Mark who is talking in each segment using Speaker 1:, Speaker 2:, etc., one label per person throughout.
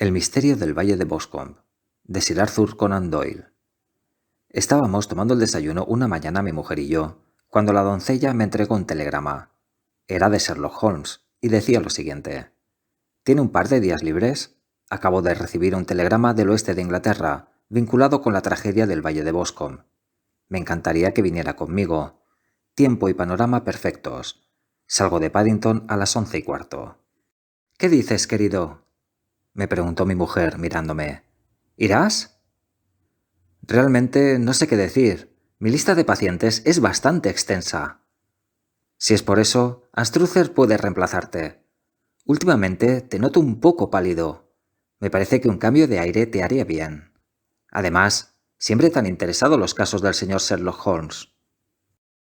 Speaker 1: El misterio del Valle de Boscombe, de Sir Arthur Conan Doyle. Estábamos tomando el desayuno una mañana mi mujer y yo, cuando la doncella me entregó un telegrama. Era de Sherlock Holmes, y decía lo siguiente. ¿Tiene un par de días libres? Acabo de recibir un telegrama del oeste de Inglaterra, vinculado con la tragedia del Valle de Boscombe. Me encantaría que viniera conmigo. Tiempo y panorama perfectos. Salgo de Paddington a las 11:15. ¿Qué dices, querido?, me preguntó mi mujer mirándome. ¿Irás? Realmente no sé qué decir. Mi lista de pacientes es bastante extensa. Si es por eso, Anstruther puede reemplazarte. Últimamente te noto un poco pálido. Me parece que un cambio de aire te haría bien. Además, siempre te han interesado los casos del señor Sherlock Holmes.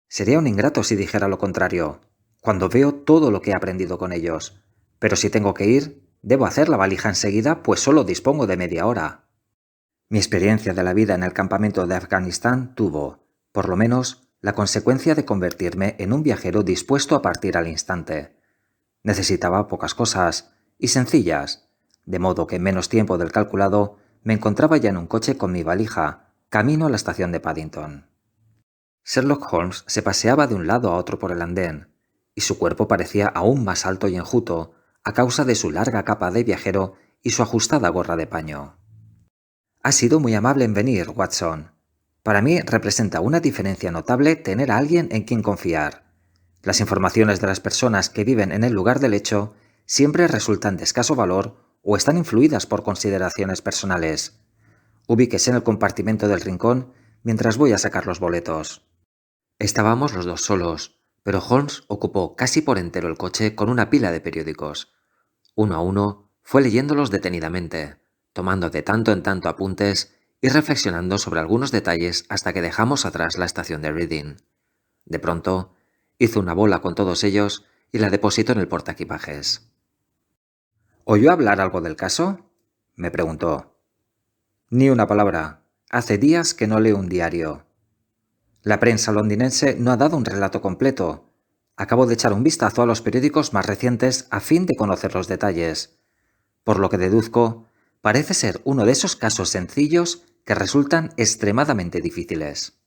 Speaker 1: Sería un ingrato si dijera lo contrario, cuando veo todo lo que he aprendido con ellos. Pero si tengo que ir, debo hacer la valija enseguida, pues solo dispongo de media hora. Mi experiencia de la vida en el campamento de Afganistán tuvo, por lo menos, la consecuencia de convertirme en un viajero dispuesto a partir al instante. Necesitaba pocas cosas, y sencillas, de modo que en menos tiempo del calculado me encontraba ya en un coche con mi valija, camino a la estación de Paddington. Sherlock Holmes se paseaba de un lado a otro por el andén, y su cuerpo parecía aún más alto y enjuto a causa de su larga capa de viajero y su ajustada gorra de paño. «Ha sido muy amable en venir, Watson. Para mí representa una diferencia notable tener a alguien en quien confiar. Las informaciones de las personas que viven en el lugar del hecho siempre resultan de escaso valor o están influidas por consideraciones personales. Ubíquese en el compartimento del rincón mientras voy a sacar los boletos». Estábamos los dos solos, pero Holmes ocupó casi por entero el coche con una pila de periódicos. Uno a uno fue leyéndolos detenidamente, tomando de tanto en tanto apuntes y reflexionando sobre algunos detalles hasta que dejamos atrás la estación de Reading. De pronto, hizo una bola con todos ellos y la depositó en el portaequipajes. ¿Oyó hablar algo del caso?, me preguntó. Ni una palabra. Hace días que no leo un diario. La prensa londinense no ha dado un relato completo. Acabo de echar un vistazo a los periódicos más recientes a fin de conocer los detalles. Por lo que deduzco, parece ser uno de esos casos sencillos que resultan extremadamente difíciles.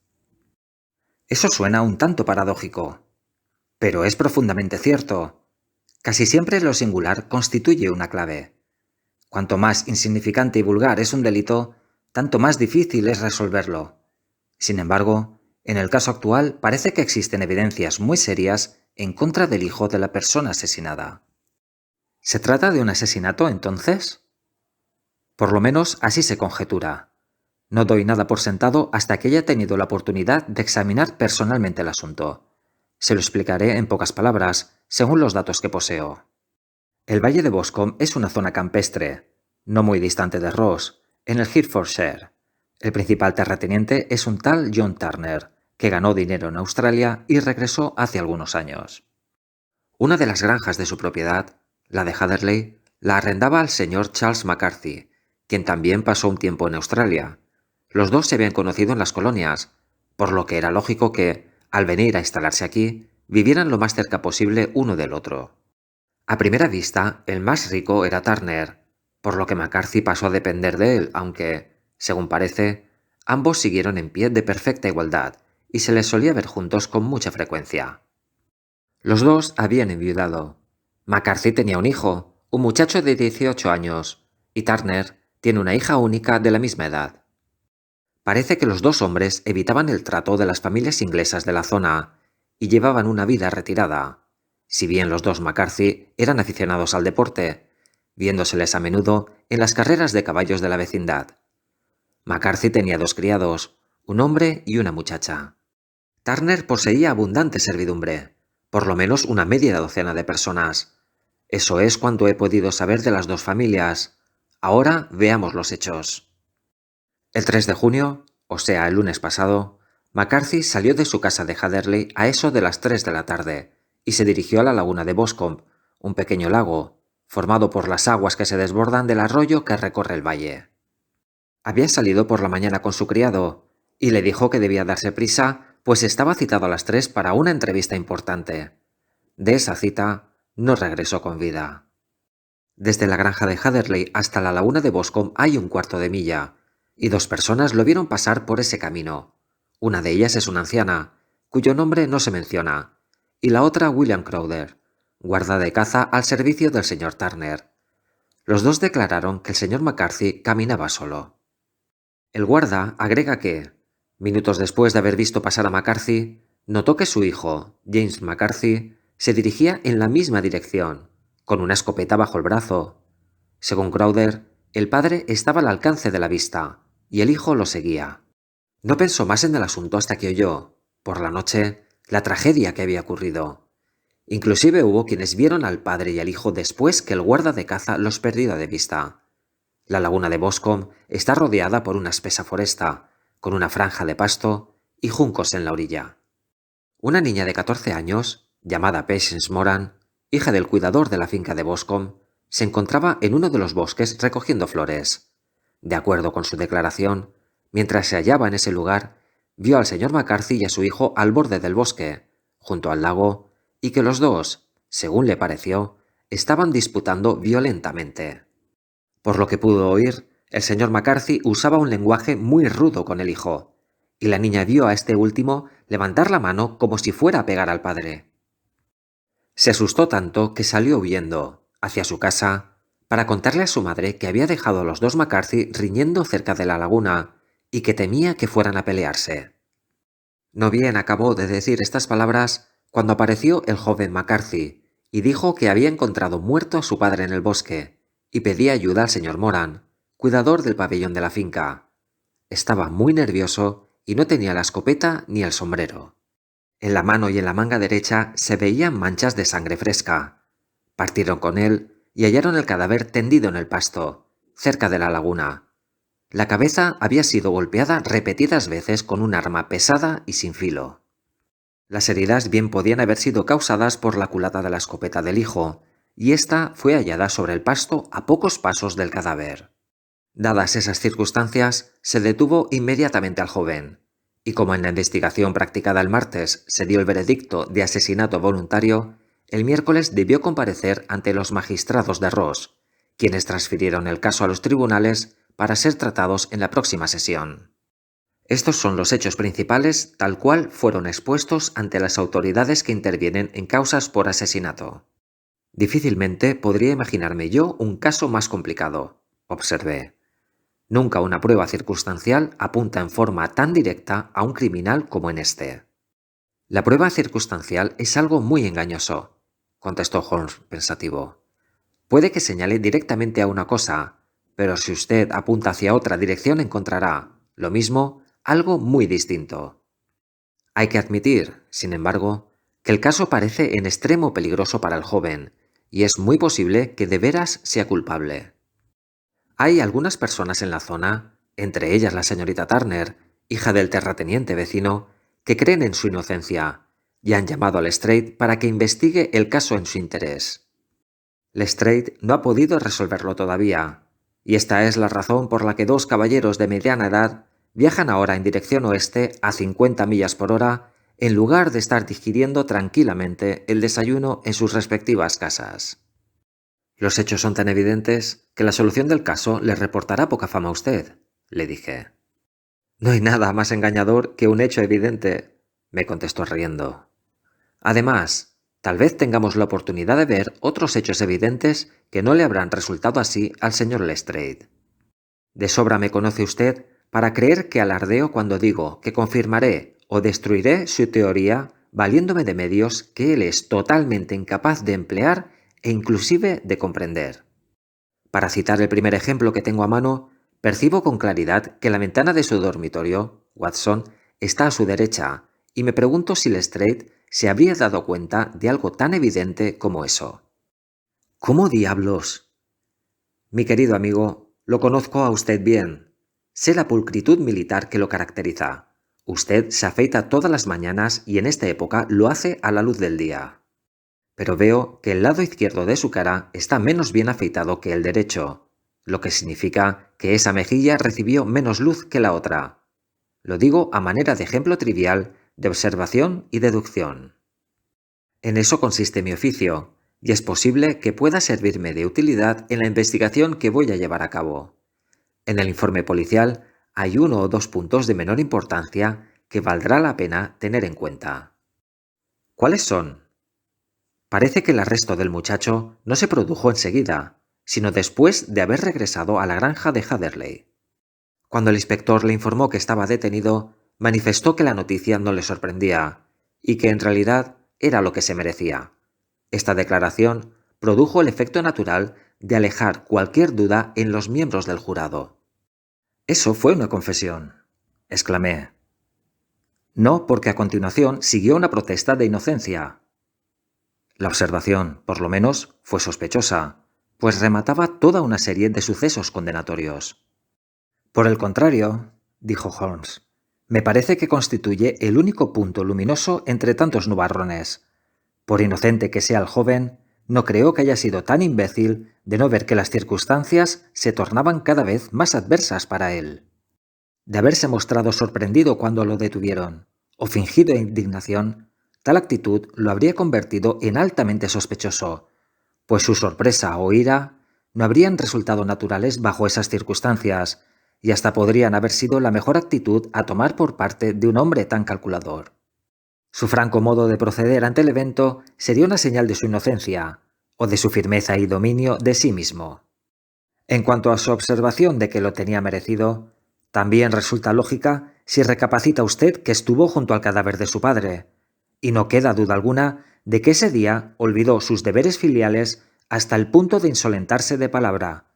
Speaker 1: Eso suena un tanto paradójico, pero es profundamente cierto. Casi siempre lo singular constituye una clave. Cuanto más insignificante y vulgar es un delito, tanto más difícil es resolverlo. Sin embargo, en el caso actual parece que existen evidencias muy serias en contra del hijo de la persona asesinada. ¿Se trata de un asesinato, entonces? Por lo menos así se conjetura. No doy nada por sentado hasta que haya tenido la oportunidad de examinar personalmente el asunto. Se lo explicaré en pocas palabras, según los datos que poseo. El Valle de Boscombe es una zona campestre, no muy distante de Ross, en el Hertfordshire. El principal terrateniente es un tal John Turner, que ganó dinero en Australia y regresó hace algunos años. Una de las granjas de su propiedad, la de Hatherley, la arrendaba al señor Charles McCarthy, quien también pasó un tiempo en Australia. Los dos se habían conocido en las colonias, por lo que era lógico que, al venir a instalarse aquí, vivieran lo más cerca posible uno del otro. A primera vista, el más rico era Turner, por lo que McCarthy pasó a depender de él, aunque, según parece, ambos siguieron en pie de perfecta igualdad y se les solía ver juntos con mucha frecuencia. Los dos habían enviudado. McCarthy tenía un hijo, un muchacho de 18 años, y Turner tiene una hija única de la misma edad. Parece que los dos hombres evitaban el trato de las familias inglesas de la zona y llevaban una vida retirada. Si bien los dos McCarthy eran aficionados al deporte, viéndoseles a menudo en las carreras de caballos de la vecindad. McCarthy tenía dos criados, un hombre y una muchacha. Turner poseía abundante servidumbre, por lo menos una media docena de personas. Eso es cuanto he podido saber de las dos familias. Ahora veamos los hechos. El 3 de junio, o sea, el lunes pasado, McCarthy salió de su casa de Hatherley a eso de las 3 de la tarde y se dirigió a la laguna de Boscombe, un pequeño lago, formado por las aguas que se desbordan del arroyo que recorre el valle. Había salido por la mañana con su criado y le dijo que debía darse prisa, pues estaba citado a las 3 para una entrevista importante. De esa cita no regresó con vida. Desde la granja de Hatherley hasta la laguna de Boscombe hay un cuarto de milla, y 2 personas lo vieron pasar por ese camino. Una de ellas es una anciana, cuyo nombre no se menciona, y la otra William Crowther, guarda de caza al servicio del señor Turner. Los dos declararon que el señor McCarthy caminaba solo. El guarda agrega que, minutos después de haber visto pasar a McCarthy, notó que su hijo, James McCarthy, se dirigía en la misma dirección, con una escopeta bajo el brazo. Según Crowther, el padre estaba al alcance de la vista, y el hijo lo seguía. No pensó más en el asunto hasta que oyó, por la noche, la tragedia que había ocurrido. Inclusive hubo quienes vieron al padre y al hijo después que el guarda de caza los perdiera de vista. La laguna de Boscombe está rodeada por una espesa foresta, con una franja de pasto y juncos en la orilla. Una niña de 14 años, llamada Patience Moran, hija del cuidador de la finca de Boscombe, se encontraba en uno de los bosques recogiendo flores. De acuerdo con su declaración, mientras se hallaba en ese lugar, vio al señor McCarthy y a su hijo al borde del bosque, junto al lago, y que los dos, según le pareció, estaban disputando violentamente. Por lo que pudo oír, el señor McCarthy usaba un lenguaje muy rudo con el hijo, y la niña vio a este último levantar la mano como si fuera a pegar al padre. Se asustó tanto que salió huyendo hacia su casa para contarle a su madre que había dejado a los dos McCarthy riñendo cerca de la laguna y que temía que fueran a pelearse. No bien acabó de decir estas palabras cuando apareció el joven McCarthy y dijo que había encontrado muerto a su padre en el bosque y pedía ayuda al señor Moran, cuidador del pabellón de la finca. Estaba muy nervioso y no tenía la escopeta ni el sombrero. En la mano y en la manga derecha se veían manchas de sangre fresca. Partieron con él y hallaron el cadáver tendido en el pasto, cerca de la laguna. La cabeza había sido golpeada repetidas veces con un arma pesada y sin filo. Las heridas bien podían haber sido causadas por la culata de la escopeta del hijo, y ésta fue hallada sobre el pasto a pocos pasos del cadáver. Dadas esas circunstancias, se detuvo inmediatamente al joven, y como en la investigación practicada el martes se dio el veredicto de asesinato voluntario, el miércoles debió comparecer ante los magistrados de Ross, quienes transfirieron el caso a los tribunales para ser tratados en la próxima sesión. Estos son los hechos principales tal cual fueron expuestos ante las autoridades que intervienen en causas por asesinato. Difícilmente podría imaginarme yo un caso más complicado, observé. Nunca una prueba circunstancial apunta en forma tan directa a un criminal como en este. La prueba circunstancial es algo muy engañoso, contestó Holmes pensativo. Puede que señale directamente a una cosa, pero si usted apunta hacia otra dirección encontrará, lo mismo, algo muy distinto. Hay que admitir, sin embargo, que el caso parece en extremo peligroso para el joven, y es muy posible que de veras sea culpable. Hay algunas personas en la zona, entre ellas la señorita Turner, hija del terrateniente vecino, que creen en su inocencia, y han llamado a Lestrade para que investigue el caso en su interés. Lestrade no ha podido resolverlo todavía, y esta es la razón por la que 2 caballeros de mediana edad viajan ahora en dirección oeste a 50 millas por hora en lugar de estar digiriendo tranquilamente el desayuno en sus respectivas casas. Los hechos son tan evidentes que la solución del caso le reportará poca fama a usted, le dije. No hay nada más engañador que un hecho evidente, me contestó riendo. Además, tal vez tengamos la oportunidad de ver otros hechos evidentes que no le habrán resultado así al señor Lestrade. De sobra me conoce usted para creer que alardeo cuando digo que confirmaré o destruiré su teoría valiéndome de medios que él es totalmente incapaz de emplear e inclusive de comprender. Para citar el primer ejemplo que tengo a mano, percibo con claridad que la ventana de su dormitorio, Watson, está a su derecha, y me pregunto si Lestrade se habría dado cuenta de algo tan evidente como eso. ¿Cómo diablos? Mi querido amigo, lo conozco a usted bien. Sé la pulcritud militar que lo caracteriza. Usted se afeita todas las mañanas y en esta época lo hace a la luz del día. Pero veo que el lado izquierdo de su cara está menos bien afeitado que el derecho, lo que significa que esa mejilla recibió menos luz que la otra. Lo digo a manera de ejemplo trivial de observación y deducción. En eso consiste mi oficio, y es posible que pueda servirme de utilidad en la investigación que voy a llevar a cabo. En el informe policial hay 1 o 2 puntos de menor importancia que valdrá la pena tener en cuenta. ¿Cuáles son? Parece que el arresto del muchacho no se produjo enseguida, sino después de haber regresado a la granja de Hatherley. Cuando el inspector le informó que estaba detenido, manifestó que la noticia no le sorprendía y que en realidad era lo que se merecía. Esta declaración produjo el efecto natural de alejar cualquier duda en los miembros del jurado. «Eso fue una confesión», exclamé. «No, porque a continuación siguió una protesta de inocencia». La observación, por lo menos, fue sospechosa, pues remataba toda una serie de sucesos condenatorios. «Por el contrario», dijo Holmes, «me parece que constituye el único punto luminoso entre tantos nubarrones. Por inocente que sea el joven, no creo que haya sido tan imbécil de no ver que las circunstancias se tornaban cada vez más adversas para él. De haberse mostrado sorprendido cuando lo detuvieron, o fingido indignación, tal actitud lo habría convertido en altamente sospechoso, pues su sorpresa o ira no habrían resultado naturales bajo esas circunstancias, y hasta podrían haber sido la mejor actitud a tomar por parte de un hombre tan calculador. Su franco modo de proceder ante el evento sería una señal de su inocencia, o de su firmeza y dominio de sí mismo. En cuanto a su observación de que lo tenía merecido, también resulta lógica si recapacita usted que estuvo junto al cadáver de su padre, y no queda duda alguna de que ese día olvidó sus deberes filiales hasta el punto de insolentarse de palabra,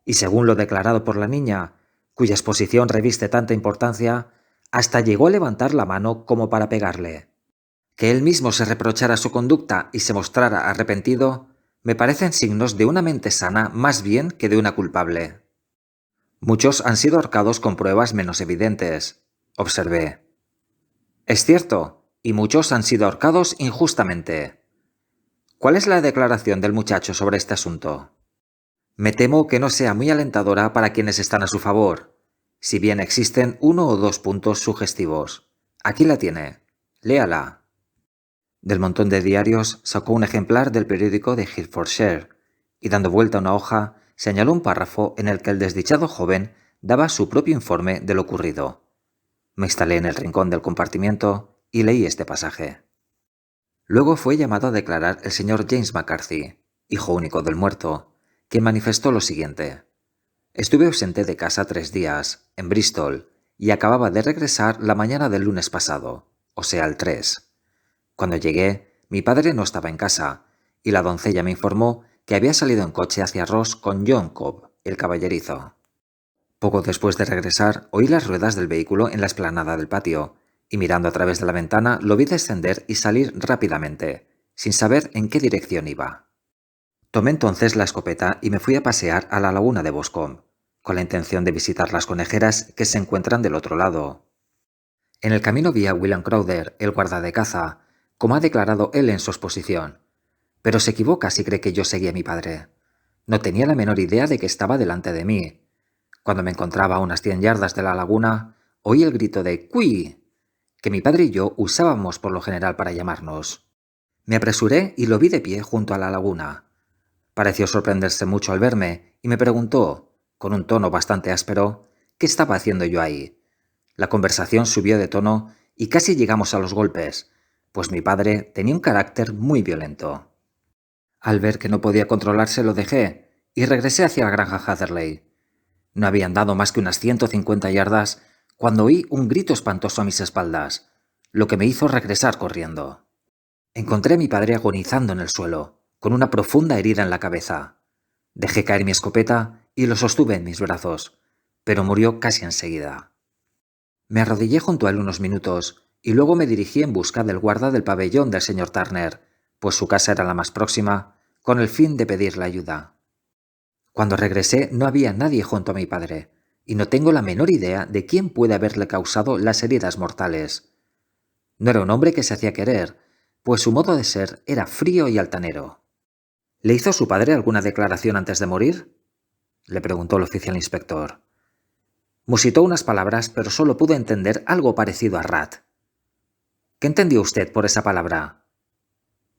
Speaker 1: y según lo declarado por la niña, cuya exposición reviste tanta importancia, hasta llegó a levantar la mano como para pegarle. Que él mismo se reprochara su conducta y se mostrara arrepentido, me parecen signos de una mente sana más bien que de una culpable. Muchos han sido ahorcados con pruebas menos evidentes, observé. Es cierto, y muchos han sido ahorcados injustamente. ¿Cuál es la declaración del muchacho sobre este asunto? Me temo que no sea muy alentadora para quienes están a su favor, si bien existen 1 o 2 puntos sugestivos. Aquí la tiene. Léala. Del montón de diarios sacó un ejemplar del periódico de Hertfordshire y, dando vuelta a una hoja, señaló un párrafo en el que el desdichado joven daba su propio informe de lo ocurrido. Me instalé en el rincón del compartimiento y leí este pasaje. Luego fue llamado a declarar el señor James McCarthy, hijo único del muerto, quien manifestó lo siguiente. Estuve ausente de casa 3 días, en Bristol, y acababa de regresar la mañana del lunes pasado, o sea el 3. Cuando llegué, mi padre no estaba en casa, y la doncella me informó que había salido en coche hacia Ross con John Cobb, el caballerizo. Poco después de regresar, oí las ruedas del vehículo en la explanada del patio, y mirando a través de la ventana lo vi descender y salir rápidamente, sin saber en qué dirección iba. Tomé entonces la escopeta y me fui a pasear a la laguna de Boscombe, con la intención de visitar las conejeras que se encuentran del otro lado. En el camino vi a William Crowther, el guarda de caza, como ha declarado él en su exposición, pero se equivoca si cree que yo seguía a mi padre. No tenía la menor idea de que estaba delante de mí. Cuando me encontraba a unas 100 yardas de la laguna, oí el grito de «¡Cuí!», que mi padre y yo usábamos por lo general para llamarnos. Me apresuré y lo vi de pie junto a la laguna. Pareció sorprenderse mucho al verme y me preguntó, con un tono bastante áspero, qué estaba haciendo yo ahí. La conversación subió de tono y casi llegamos a los golpes, pues mi padre tenía un carácter muy violento. Al ver que no podía controlarse lo dejé y regresé hacia la granja Hatherley. No había andado más que unas 150 yardas cuando oí un grito espantoso a mis espaldas, lo que me hizo regresar corriendo. Encontré a mi padre agonizando en el suelo, con una profunda herida en la cabeza. Dejé caer mi escopeta y lo sostuve en mis brazos, pero murió casi enseguida. Me arrodillé junto a él unos minutos y luego me dirigí en busca del guarda del pabellón del señor Turner, pues su casa era la más próxima, con el fin de pedirle ayuda. Cuando regresé no había nadie junto a mi padre, y no tengo la menor idea de quién puede haberle causado las heridas mortales. No era un hombre que se hacía querer, pues su modo de ser era frío y altanero. ¿Le hizo su padre alguna declaración antes de morir?, le preguntó el oficial inspector. Musitó unas palabras, pero solo pude entender algo parecido a rat. ¿Qué entendió usted por esa palabra?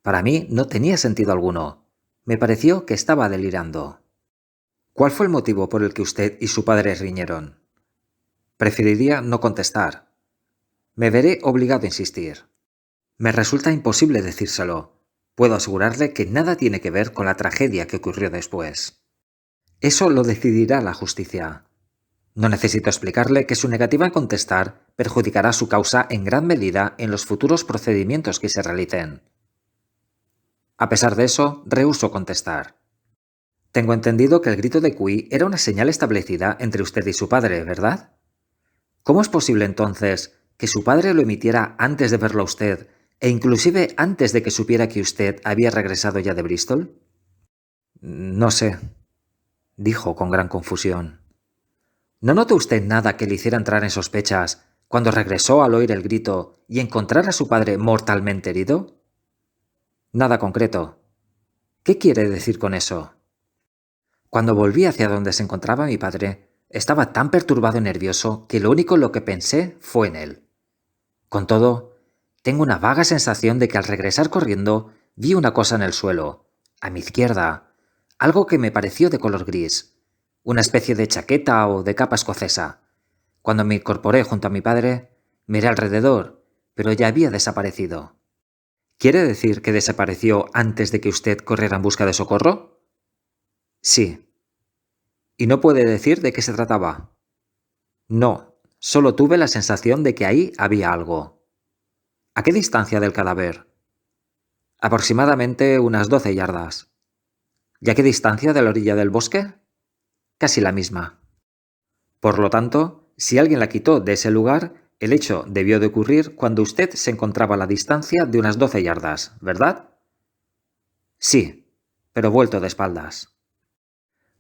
Speaker 1: Para mí no tenía sentido alguno, Me pareció que estaba delirando. ¿Cuál fue el motivo por el que usted y su padre riñeron? Preferiría no contestar. Me veré obligado a insistir. Me resulta imposible decírselo. Puedo asegurarle que nada tiene que ver con la tragedia que ocurrió después. Eso lo decidirá la justicia. No necesito explicarle que su negativa a contestar perjudicará su causa en gran medida en los futuros procedimientos que se realicen. A pesar de eso, rehúso contestar. Tengo entendido que el grito de Cui era una señal establecida entre usted y su padre, ¿verdad? ¿Cómo es posible entonces que su padre lo emitiera antes de verlo a usted e inclusive antes de que supiera que usted había regresado ya de Bristol? No sé, dijo con gran confusión. ¿No notó usted nada que le hiciera entrar en sospechas cuando regresó al oír el grito y encontrar a su padre mortalmente herido? Nada concreto. ¿Qué quiere decir con eso? Cuando volví hacia donde se encontraba mi padre, estaba tan perturbado y nervioso que lo único en lo que pensé fue en él. Con todo, tengo una vaga sensación de que al regresar corriendo vi una cosa en el suelo, a mi izquierda, algo que me pareció de color gris, una especie de chaqueta o de capa escocesa. Cuando me incorporé junto a mi padre, miré alrededor, pero ya había desaparecido. ¿Quiere decir que desapareció antes de que usted corriera en busca de socorro? Sí. ¿Y no puede decir de qué se trataba? No, solo tuve la sensación de que ahí había algo. ¿A qué distancia del cadáver? Aproximadamente unas 12 yardas. ¿Y a qué distancia de la orilla del bosque? Casi la misma. Por lo tanto, si alguien la quitó de ese lugar, el hecho debió de ocurrir cuando usted se encontraba a la distancia de unas 12 yardas, ¿verdad? Sí, pero vuelto de espaldas.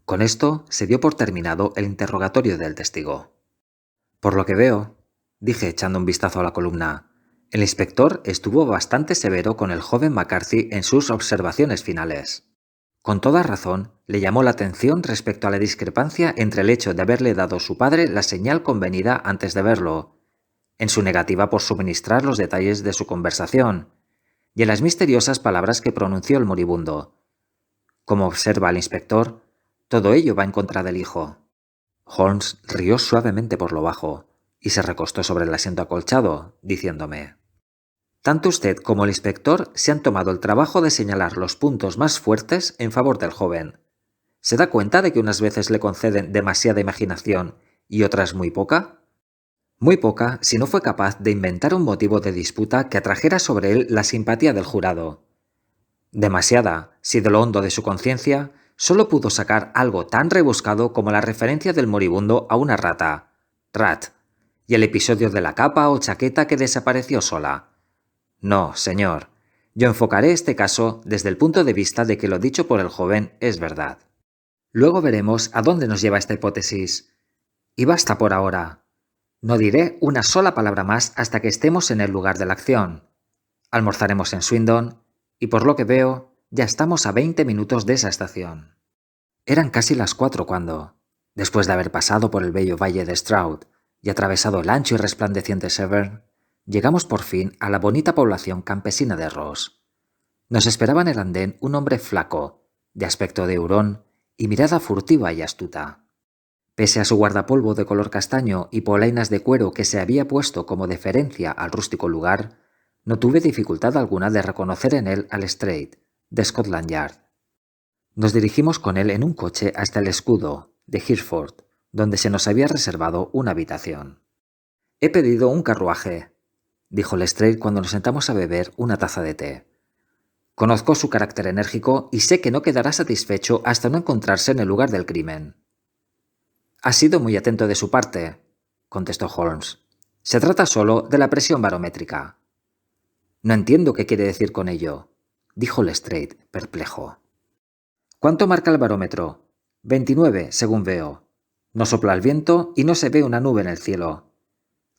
Speaker 1: Con esto se dio por terminado el interrogatorio del testigo. Por lo que veo, dije echando un vistazo a la columna, el inspector estuvo bastante severo con el joven McCarthy en sus observaciones finales. Con toda razón, le llamó la atención respecto a la discrepancia entre el hecho de haberle dado su padre la señal convenida antes de verlo, en su negativa por suministrar los detalles de su conversación, y en las misteriosas palabras que pronunció el moribundo. Como observa el inspector, todo ello va en contra del hijo. Holmes rió suavemente por lo bajo y se recostó sobre el asiento acolchado, diciéndome: «Tanto usted como el inspector se han tomado el trabajo de señalar los puntos más fuertes en favor del joven. ¿Se da cuenta de que unas veces le conceden demasiada imaginación y otras muy poca? Muy poca si no fue capaz de inventar un motivo de disputa que atrajera sobre él la simpatía del jurado. Demasiada si de lo hondo de su conciencia solo pudo sacar algo tan rebuscado como la referencia del moribundo a una rata, Rat, y el episodio de la capa o chaqueta que desapareció sola. No, señor, yo enfocaré este caso desde el punto de vista de que lo dicho por el joven es verdad. Luego veremos a dónde nos lleva esta hipótesis. Y basta por ahora. No diré una sola palabra más hasta que estemos en el lugar de la acción. Almorzaremos en Swindon y por lo que veo, ya estamos a 20 minutos de esa estación». Eran casi las 4 cuando, después de haber pasado por el bello valle de Stroud y atravesado el ancho y resplandeciente Severn, llegamos por fin a la bonita población campesina de Ross. Nos esperaba en el andén un hombre flaco, de aspecto de hurón y mirada furtiva y astuta. Pese a su guardapolvo de color castaño y polainas de cuero que se había puesto como deferencia al rústico lugar, no tuve dificultad alguna de reconocer en él al Lestrade, de Scotland Yard. Nos dirigimos con él en un coche hasta el escudo de Hereford, donde se nos había reservado una habitación. «He pedido un carruaje», dijo Lestrade cuando nos sentamos a beber una taza de té. «Conozco su carácter enérgico y sé que no quedará satisfecho hasta no encontrarse en el lugar del crimen». «Ha sido muy atento de su parte», contestó Holmes. «Se trata solo de la presión barométrica». «No entiendo qué quiere decir con ello», dijo Lestrade, perplejo. «¿Cuánto marca el barómetro?» 29, según veo. No sopla el viento y no se ve una nube en el cielo.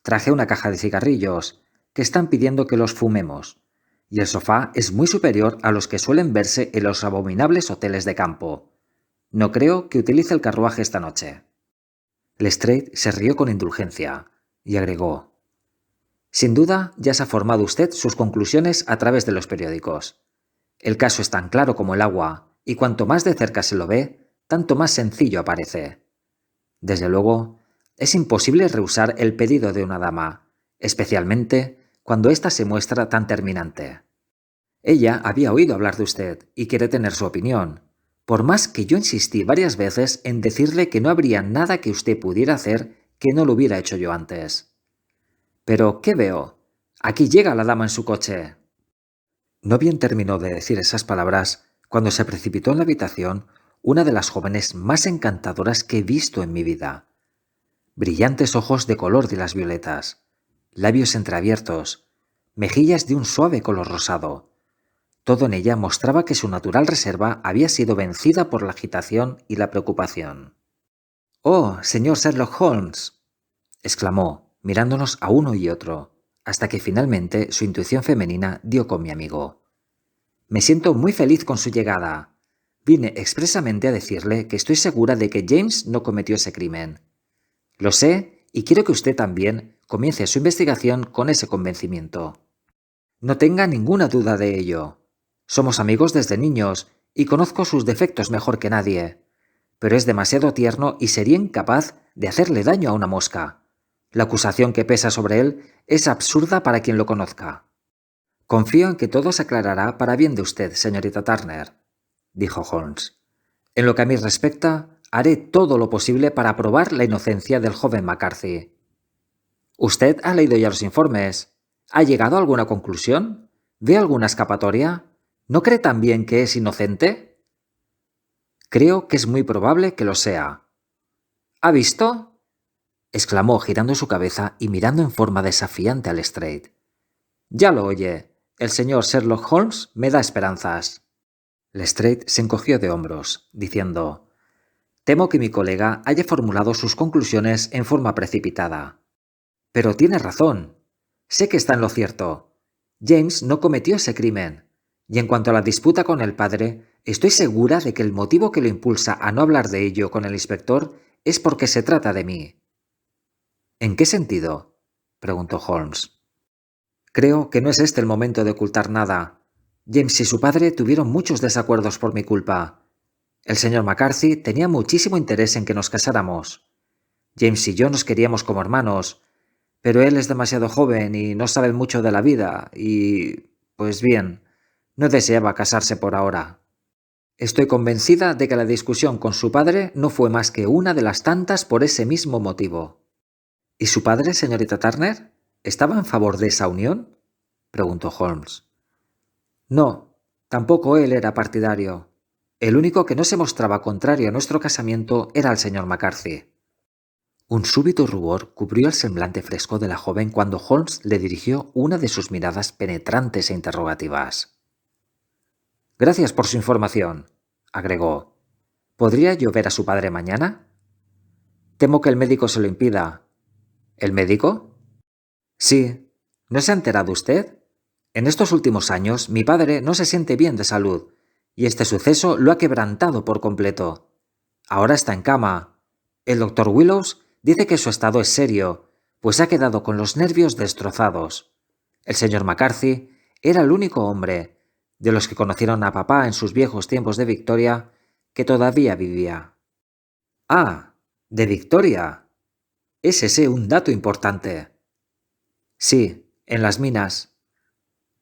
Speaker 1: Traje una caja de cigarrillos, que están pidiendo que los fumemos, y el sofá es muy superior a los que suelen verse en los abominables hoteles de campo. No creo que utilice el carruaje esta noche». Lestrade se rió con indulgencia y agregó: «Sin duda ya se ha formado usted sus conclusiones a través de los periódicos. El caso es tan claro como el agua, y cuanto más de cerca se lo ve, tanto más sencillo aparece. Desde luego, es imposible rehusar el pedido de una dama, especialmente cuando ésta se muestra tan terminante. Ella había oído hablar de usted y quiere tener su opinión, por más que yo insistí varias veces en decirle que no habría nada que usted pudiera hacer que no lo hubiera hecho yo antes. Pero, ¿qué veo? Aquí llega la dama en su coche. No bien terminó de decir esas palabras cuando se precipitó en la habitación una de las jóvenes más encantadoras que he visto en mi vida. Brillantes ojos de color de las violetas, labios entreabiertos, mejillas de un suave color rosado. Todo en ella mostraba que su natural reserva había sido vencida por la agitación y la preocupación. «Oh, señor Sherlock Holmes», exclamó, mirándonos a uno y otro, hasta que finalmente su intuición femenina dio con mi amigo. «Me siento muy feliz con su llegada. Vine expresamente a decirle que estoy segura de que James no cometió ese crimen. Lo sé y quiero que usted también comience su investigación con ese convencimiento. No tenga ninguna duda de ello. Somos amigos desde niños y conozco sus defectos mejor que nadie, pero es demasiado tierno y sería incapaz de hacerle daño a una mosca. La acusación que pesa sobre él es absurda para quien lo conozca». «Confío en que todo se aclarará para bien de usted, señorita Turner», dijo Holmes. «En lo que a mí respecta, haré todo lo posible para probar la inocencia del joven McCarthy». «Usted ha leído ya los informes. ¿Ha llegado a alguna conclusión? ¿Ve alguna escapatoria? ¿No cree también que es inocente?» «Creo que es muy probable que lo sea». «¿Ha visto?», exclamó girando su cabeza y mirando en forma desafiante a Lestrade. «Ya lo oye. El señor Sherlock Holmes me da esperanzas». Lestrade se encogió de hombros, diciendo: «Temo que mi colega haya formulado sus conclusiones en forma precipitada. Pero tiene razón. Sé que está en lo cierto. James no cometió ese crimen. Y en cuanto a la disputa con el padre, estoy segura de que el motivo que lo impulsa a no hablar de ello con el inspector es porque se trata de mí». «¿En qué sentido?», preguntó Holmes. «Creo que no es este el momento de ocultar nada. James y su padre tuvieron muchos desacuerdos por mi culpa. El señor McCarthy tenía muchísimo interés en que nos casáramos. James y yo nos queríamos como hermanos, pero él es demasiado joven y no sabe mucho de la vida y, pues bien, no deseaba casarse por ahora. Estoy convencida de que la discusión con su padre no fue más que una de las tantas por ese mismo motivo». «¿Y su padre, señorita Turner, estaba en favor de esa unión?», preguntó Holmes. «No, tampoco él era partidario. El único que no se mostraba contrario a nuestro casamiento era el señor McCarthy». Un súbito rubor cubrió el semblante fresco de la joven cuando Holmes le dirigió una de sus miradas penetrantes e interrogativas. «Gracias por su información», agregó. «¿Podría yo ver a su padre mañana?» «Temo que el médico se lo impida». «¿El médico?» «Sí. ¿No se ha enterado usted? En estos últimos años mi padre no se siente bien de salud, y este suceso lo ha quebrantado por completo. Ahora está en cama. El doctor Willows dice que su estado es serio, pues ha quedado con los nervios destrozados. El señor McCarthy era el único hombre, de los que conocieron a papá en sus viejos tiempos de Victoria, que todavía vivía». «Ah, de Victoria. ¿Es ese un dato importante?» «Sí, en las minas».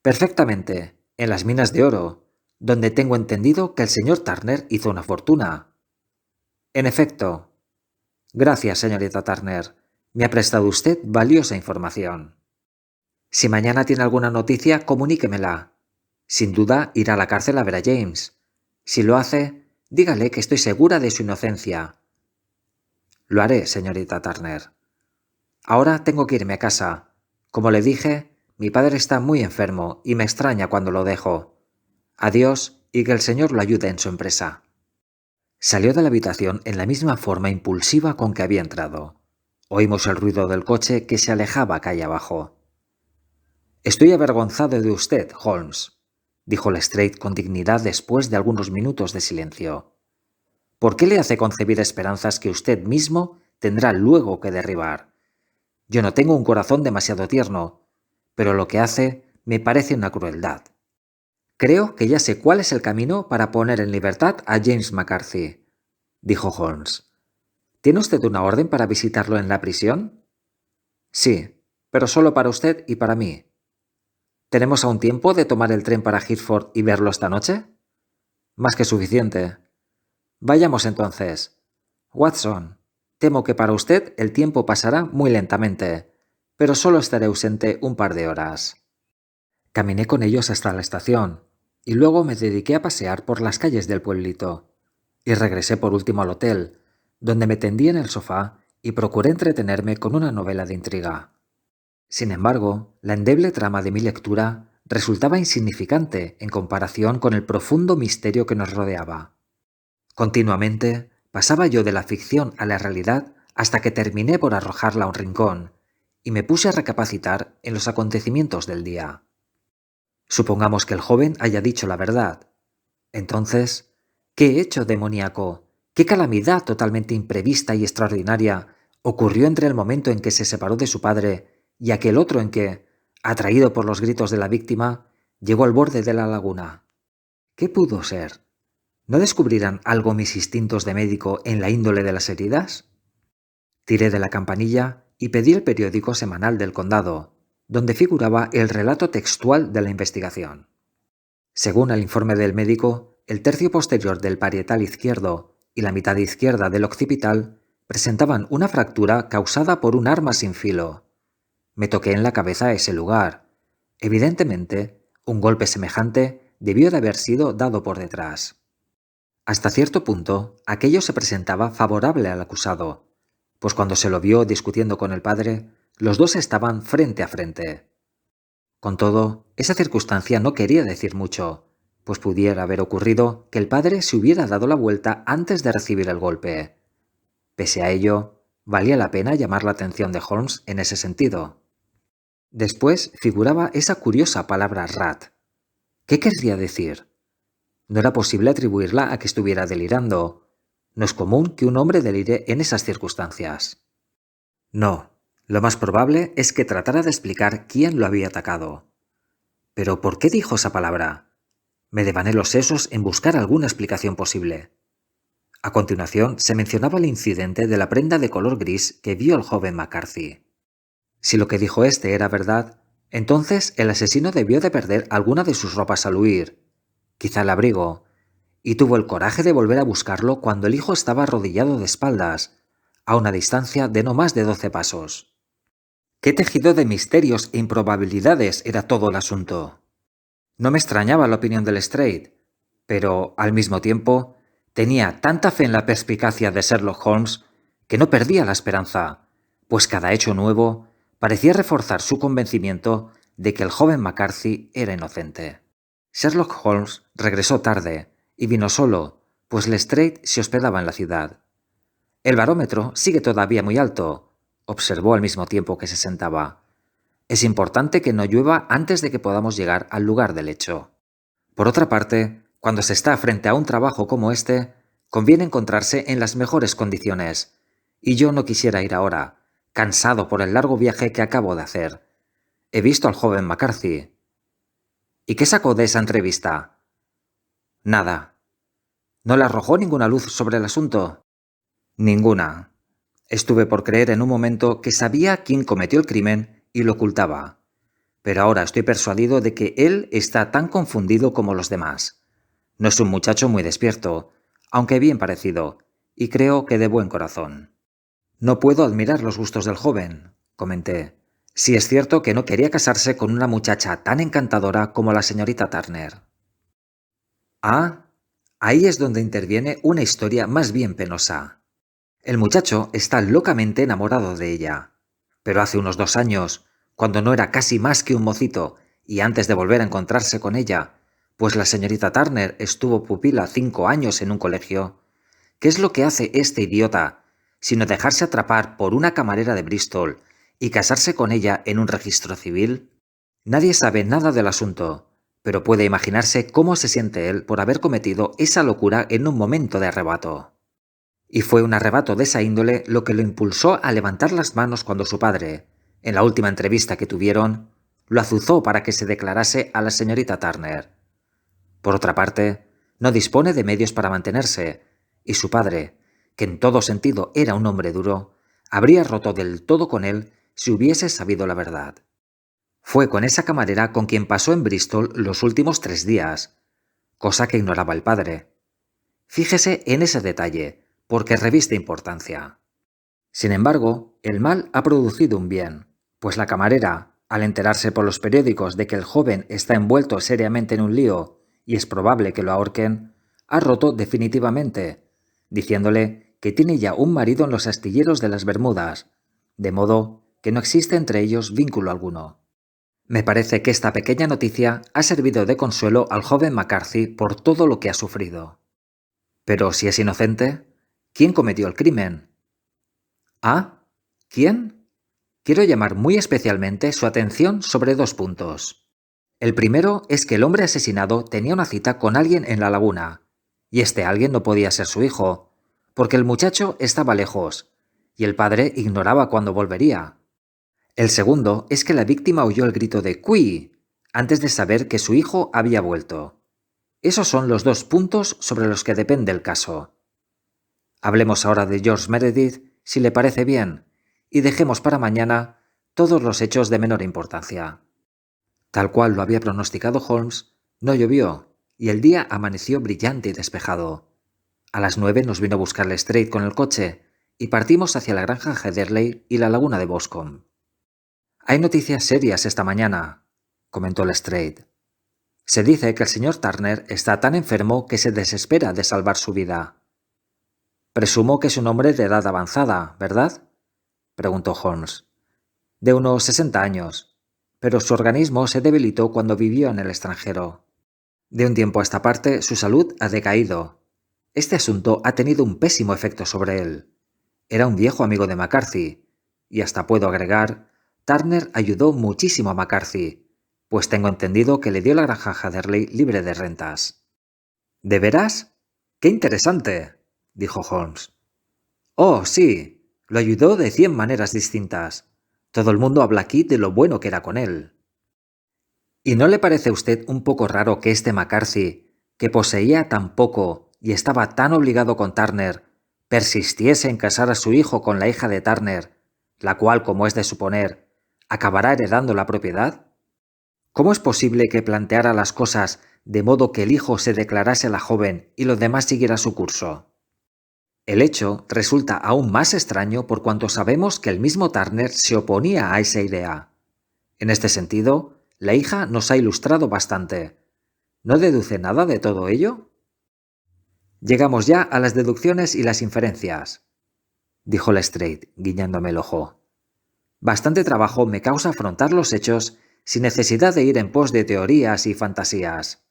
Speaker 1: «Perfectamente, en las minas de oro, donde tengo entendido que el señor Turner hizo una fortuna». «En efecto». «Gracias, señorita Turner. Me ha prestado usted valiosa información. Si mañana tiene alguna noticia, comuníquemela. Sin duda irá a la cárcel a ver a James. Si lo hace, dígale que estoy segura de su inocencia». «Lo haré, señorita Turner. Ahora tengo que irme a casa. Como le dije, mi padre está muy enfermo y me extraña cuando lo dejo. Adiós y que el señor lo ayude en su empresa». Salió de la habitación en la misma forma impulsiva con que había entrado. Oímos el ruido del coche que se alejaba calle abajo. «Estoy avergonzado de usted, Holmes», dijo Lestrade con dignidad después de algunos minutos de silencio. «¿Por qué le hace concebir esperanzas que usted mismo tendrá luego que derribar? Yo no tengo un corazón demasiado tierno, pero lo que hace me parece una crueldad». Creo que ya sé cuál es el camino para poner en libertad a James McCarthy, dijo Holmes. ¿Tiene usted una orden para visitarlo en la prisión? Sí, pero solo para usted y para mí. ¿Tenemos aún tiempo de tomar el tren para Hertford y verlo esta noche? Más que suficiente. Vayamos entonces. Watson, temo que para usted el tiempo pasará muy lentamente, pero solo estaré ausente un par de horas. Caminé con ellos hasta la estación, y luego me dediqué a pasear por las calles del pueblito, y regresé por último al hotel, donde me tendí en el sofá y procuré entretenerme con una novela de intriga. Sin embargo, la endeble trama de mi lectura resultaba insignificante en comparación con el profundo misterio que nos rodeaba. Continuamente pasaba yo de la ficción a la realidad hasta que terminé por arrojarla a un rincón, y me puse a recapacitar en los acontecimientos del día. Supongamos que el joven haya dicho la verdad. Entonces, ¿qué hecho demoníaco, qué calamidad totalmente imprevista y extraordinaria ocurrió entre el momento en que se separó de su padre y aquel otro en que, atraído por los gritos de la víctima, llegó al borde de la laguna? ¿Qué pudo ser? ¿No descubrirán algo mis instintos de médico en la índole de las heridas? Tiré de la campanilla y pedí el periódico semanal del condado, donde figuraba el relato textual de la investigación. Según el informe del médico, el tercio posterior del parietal izquierdo y la mitad izquierda del occipital presentaban una fractura causada por un arma sin filo. Me toqué en la cabeza a ese lugar. Evidentemente, un golpe semejante debió de haber sido dado por detrás. Hasta cierto punto, aquello se presentaba favorable al acusado, pues cuando se lo vio discutiendo con el padre, los dos estaban frente a frente. Con todo, esa circunstancia no quería decir mucho, pues pudiera haber ocurrido que el padre se hubiera dado la vuelta antes de recibir el golpe. Pese a ello, valía la pena llamar la atención de Holmes en ese sentido. Después figuraba esa curiosa palabra rat. ¿Qué querría decir? No era posible atribuirla a que estuviera delirando. No es común que un hombre delire en esas circunstancias. No, lo más probable es que tratara de explicar quién lo había atacado. ¿Pero por qué dijo esa palabra? Me devané los sesos en buscar alguna explicación posible. A continuación se mencionaba el incidente de la prenda de color gris que vio el joven McCarthy. Si lo que dijo este era verdad, entonces el asesino debió de perder alguna de sus ropas al huir, quizá el abrigo, y tuvo el coraje de volver a buscarlo cuando el hijo estaba arrodillado de espaldas, a una distancia de no más de 12 pasos. ¿Qué tejido de misterios e improbabilidades era todo el asunto? No me extrañaba la opinión del Lestrade, pero, al mismo tiempo, tenía tanta fe en la perspicacia de Sherlock Holmes que no perdía la esperanza, pues cada hecho nuevo parecía reforzar su convencimiento de que el joven McCarthy era inocente. Sherlock Holmes regresó tarde y vino solo, pues Lestrade se hospedaba en la ciudad. «El barómetro sigue todavía muy alto», observó al mismo tiempo que se sentaba. «Es importante que no llueva antes de que podamos llegar al lugar del hecho. Por otra parte, cuando se está frente a un trabajo como este, conviene encontrarse en las mejores condiciones, y yo no quisiera ir ahora, cansado por el largo viaje que acabo de hacer. He visto al joven McCarthy». «¿Y qué sacó de esa entrevista?» «Nada». «¿No le arrojó ninguna luz sobre el asunto?» «Ninguna. Estuve por creer en un momento que sabía quién cometió el crimen y lo ocultaba. Pero ahora estoy persuadido de que él está tan confundido como los demás. No es un muchacho muy despierto, aunque bien parecido, y creo que de buen corazón». «No puedo admirar los gustos del joven», comenté. «Si es cierto que no quería casarse con una muchacha tan encantadora como la señorita Turner». «Ah, ahí es donde interviene una historia más bien penosa. El muchacho está locamente enamorado de ella. Pero hace unos 2 años, cuando no era casi más que un mocito, y antes de volver a encontrarse con ella, pues la señorita Turner estuvo pupila 5 años en un colegio, ¿qué es lo que hace este idiota, sino dejarse atrapar por una camarera de Bristol y casarse con ella en un registro civil? Nadie sabe nada del asunto, pero puede imaginarse cómo se siente él por haber cometido esa locura en un momento de arrebato. Y fue un arrebato de esa índole lo que lo impulsó a levantar las manos cuando su padre, en la última entrevista que tuvieron, lo azuzó para que se declarase a la señorita Turner. Por otra parte, no dispone de medios para mantenerse, y su padre, que en todo sentido era un hombre duro, habría roto del todo con él si hubiese sabido la verdad. Fue con esa camarera con quien pasó en Bristol los últimos 3 días, cosa que ignoraba el padre. Fíjese en ese detalle, porque reviste importancia. Sin embargo, el mal ha producido un bien, pues la camarera, al enterarse por los periódicos de que el joven está envuelto seriamente en un lío y es probable que lo ahorquen, ha roto definitivamente, diciéndole que tiene ya un marido en los astilleros de las Bermudas, de modo que no existe entre ellos vínculo alguno. Me parece que esta pequeña noticia ha servido de consuelo al joven McCarthy por todo lo que ha sufrido. Pero si es inocente, ¿quién cometió el crimen? ¿Ah? ¿Quién? Quiero llamar muy especialmente su atención sobre 2 puntos. El primero es que el hombre asesinado tenía una cita con alguien en la laguna, y este alguien no podía ser su hijo, porque el muchacho estaba lejos, y el padre ignoraba cuándo volvería. El segundo es que la víctima oyó el grito de «¡Cui!» antes de saber que su hijo había vuelto. Esos son los 2 puntos sobre los que depende el caso. Hablemos ahora de George Meredith, si le parece bien, y dejemos para mañana todos los hechos de menor importancia. Tal cual lo había pronosticado Holmes, no llovió, y el día amaneció brillante y despejado. A las 9 nos vino a buscar Lestrade con el coche, y partimos hacia la granja Heatherley y la laguna de Boscombe. «Hay noticias serias esta mañana», comentó Lestrade. «Se dice que el señor Turner está tan enfermo que se desespera de salvar su vida». «Presumo que es un hombre de edad avanzada, ¿verdad?», preguntó Holmes. «De unos 60 años, pero su organismo se debilitó cuando vivió en el extranjero. De un tiempo a esta parte su salud ha decaído. Este asunto ha tenido un pésimo efecto sobre él. Era un viejo amigo de McCarthy, y hasta puedo agregar, Turner ayudó muchísimo a McCarthy, pues tengo entendido que le dio la granja Heatherley libre de rentas». «¿De veras? ¡Qué interesante!», dijo Holmes. «Oh, sí, lo ayudó de 100 maneras distintas. Todo el mundo habla aquí de lo bueno que era con él». «¿Y no le parece a usted un poco raro que este McCarthy, que poseía tan poco y estaba tan obligado con Turner, persistiese en casar a su hijo con la hija de Turner, la cual, como es de suponer, acabará heredando la propiedad? ¿Cómo es posible que planteara las cosas de modo que el hijo se declarase a la joven y lo demás siguiera su curso? El hecho resulta aún más extraño por cuanto sabemos que el mismo Turner se oponía a esa idea. En este sentido, la hija nos ha ilustrado bastante. ¿No deduce nada de todo ello?». «Llegamos ya a las deducciones y las inferencias», dijo Lestrade, guiñándome el ojo. «Bastante trabajo me causa afrontar los hechos sin necesidad de ir en pos de teorías y fantasías».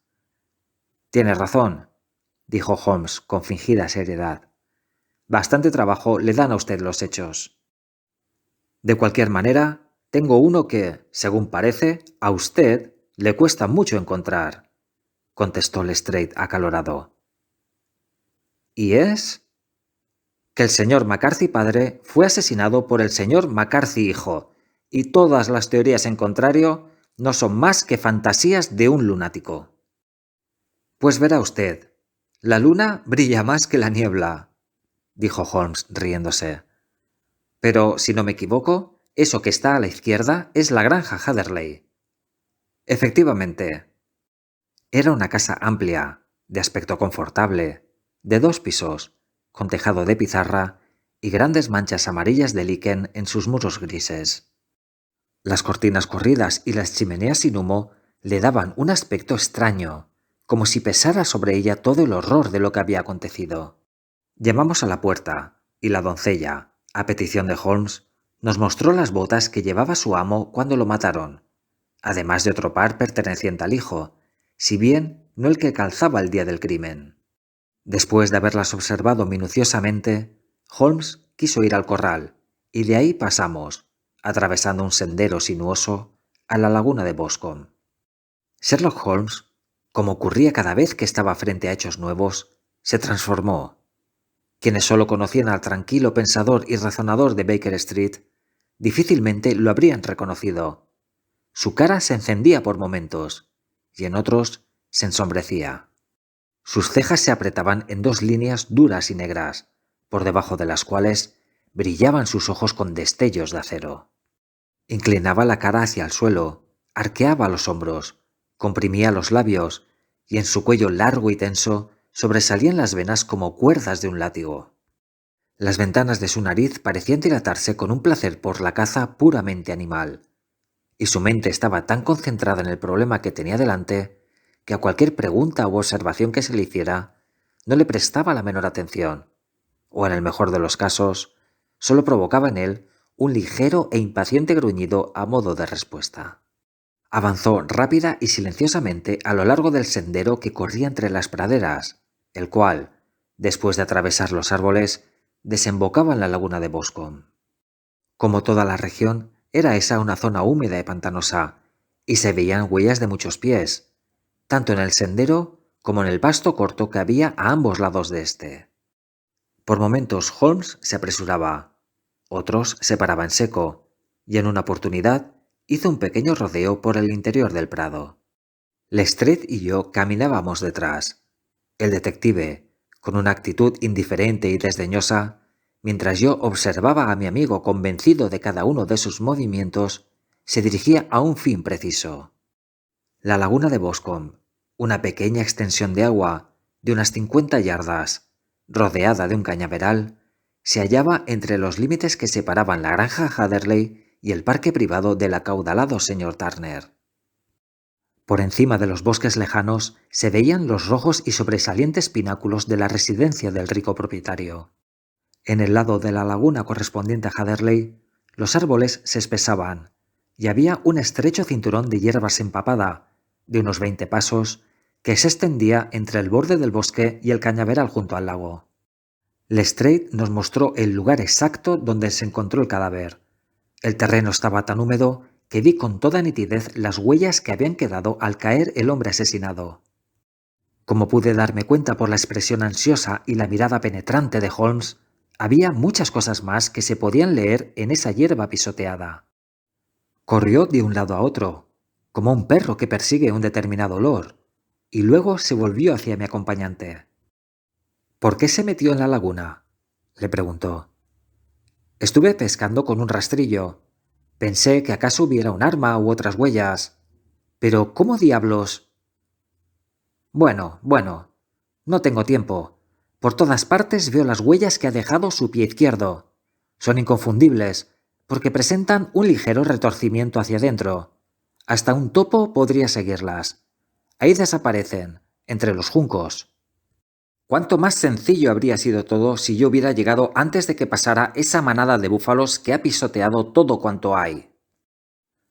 Speaker 1: «Tiene razón», dijo Holmes con fingida seriedad. «Bastante trabajo le dan a usted los hechos». «De cualquier manera, tengo uno que, según parece, a usted le cuesta mucho encontrar», contestó Lestrade acalorado. «¿Y es?» «Que el señor McCarthy padre fue asesinado por el señor McCarthy hijo, y todas las teorías en contrario no son más que fantasías de un lunático». «Pues verá usted, la luna brilla más que la niebla», dijo Holmes riéndose. «Pero, si no me equivoco, eso que está a la izquierda es la granja Heatherley». «Efectivamente». Era una casa amplia, de aspecto confortable, de 2 pisos, con tejado de pizarra y grandes manchas amarillas de liquen en sus muros grises. Las cortinas corridas y las chimeneas sin humo le daban un aspecto extraño, como si pesara sobre ella todo el horror de lo que había acontecido. Llamamos a la puerta, y la doncella, a petición de Holmes, nos mostró las botas que llevaba su amo cuando lo mataron, además de otro par perteneciente al hijo, si bien no el que calzaba el día del crimen. Después de haberlas observado minuciosamente, Holmes quiso ir al corral, y de ahí pasamos, atravesando un sendero sinuoso, a la laguna de Boscombe. Sherlock Holmes, como ocurría cada vez que estaba frente a hechos nuevos, se transformó. Quienes solo conocían al tranquilo pensador y razonador de Baker Street, difícilmente lo habrían reconocido. Su cara se encendía por momentos, y en otros se ensombrecía. Sus cejas se apretaban en dos líneas duras y negras, por debajo de las cuales brillaban sus ojos con destellos de acero. Inclinaba la cara hacia el suelo, arqueaba los hombros, comprimía los labios, y en su cuello largo y tenso sobresalían las venas como cuerdas de un látigo. Las ventanas de su nariz parecían dilatarse con un placer por la caza puramente animal, y su mente estaba tan concentrada en el problema que tenía delante que a cualquier pregunta u observación que se le hiciera no le prestaba la menor atención, o en el mejor de los casos, solo provocaba en él un ligero e impaciente gruñido a modo de respuesta. Avanzó rápida y silenciosamente a lo largo del sendero que corría entre las praderas, el cual, después de atravesar los árboles, desembocaba en la laguna de Boscombe. Como toda la región, era esa una zona húmeda y pantanosa, y se veían huellas de muchos pies, tanto en el sendero como en el pasto corto que había a ambos lados de éste. Por momentos Holmes se apresuraba, otros se paraba en seco, y en una oportunidad hizo un pequeño rodeo por el interior del prado. Lestrade y yo caminábamos detrás. El detective, con una actitud indiferente y desdeñosa, mientras yo observaba a mi amigo convencido de cada uno de sus movimientos, se dirigía a un fin preciso. La laguna de Boscombe, una pequeña extensión de agua de unas 50 yardas, rodeada de un cañaveral, se hallaba entre los límites que separaban la granja Hatherley y el parque privado del acaudalado señor Turner. Por encima de los bosques lejanos se veían los rojos y sobresalientes pináculos de la residencia del rico propietario. En el lado de la laguna correspondiente a Hatherley, los árboles se espesaban y había un estrecho cinturón de hierbas empapada, de unos 20 pasos, que se extendía entre el borde del bosque y el cañaveral junto al lago. Lestrade nos mostró el lugar exacto donde se encontró el cadáver. El terreno estaba tan húmedo que vi con toda nitidez las huellas que habían quedado al caer el hombre asesinado. Como pude darme cuenta por la expresión ansiosa y la mirada penetrante de Holmes, había muchas cosas más que se podían leer en esa hierba pisoteada. Corrió de un lado a otro, como un perro que persigue un determinado olor, y luego se volvió hacia mi acompañante. «¿Por qué se metió en la laguna?», le preguntó. «Estuve pescando con un rastrillo. Pensé que acaso hubiera un arma u otras huellas. Pero ¿cómo diablos...?» Bueno, no tengo tiempo. Por todas partes veo las huellas que ha dejado su pie izquierdo. Son inconfundibles, porque presentan un ligero retorcimiento hacia adentro. Hasta un topo podría seguirlas. Ahí desaparecen, entre los juncos. Cuánto más sencillo habría sido todo si yo hubiera llegado antes de que pasara esa manada de búfalos que ha pisoteado todo cuanto hay.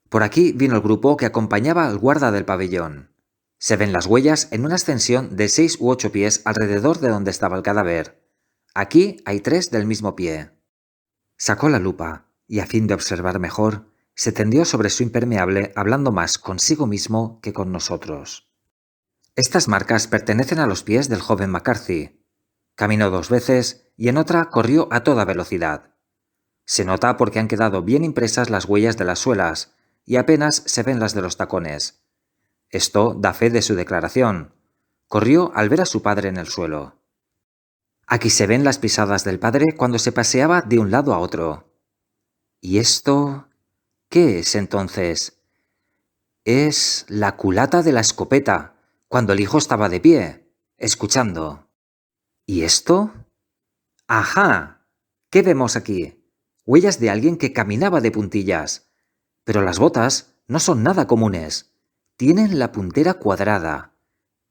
Speaker 1: Por aquí vino el grupo que acompañaba al guarda del pabellón. Se ven las huellas en una extensión de 6 u 8 pies alrededor de donde estaba el cadáver. Aquí hay 3 del mismo pie. Sacó la lupa y, a fin de observar mejor, se tendió sobre su impermeable hablando más consigo mismo que con nosotros. Estas marcas pertenecen a los pies del joven McCarthy. Caminó 2 veces y en otra corrió a toda velocidad. Se nota porque han quedado bien impresas las huellas de las suelas y apenas se ven las de los tacones. Esto da fe de su declaración. Corrió al ver a su padre en el suelo. Aquí se ven las pisadas del padre cuando se paseaba de un lado a otro. ¿Y esto qué es entonces? Es la culata de la escopeta, cuando el hijo estaba de pie, escuchando. ¿Y esto? ¡Ajá! ¿Qué vemos aquí? Huellas de alguien que caminaba de puntillas. Pero las botas no son nada comunes. Tienen la puntera cuadrada.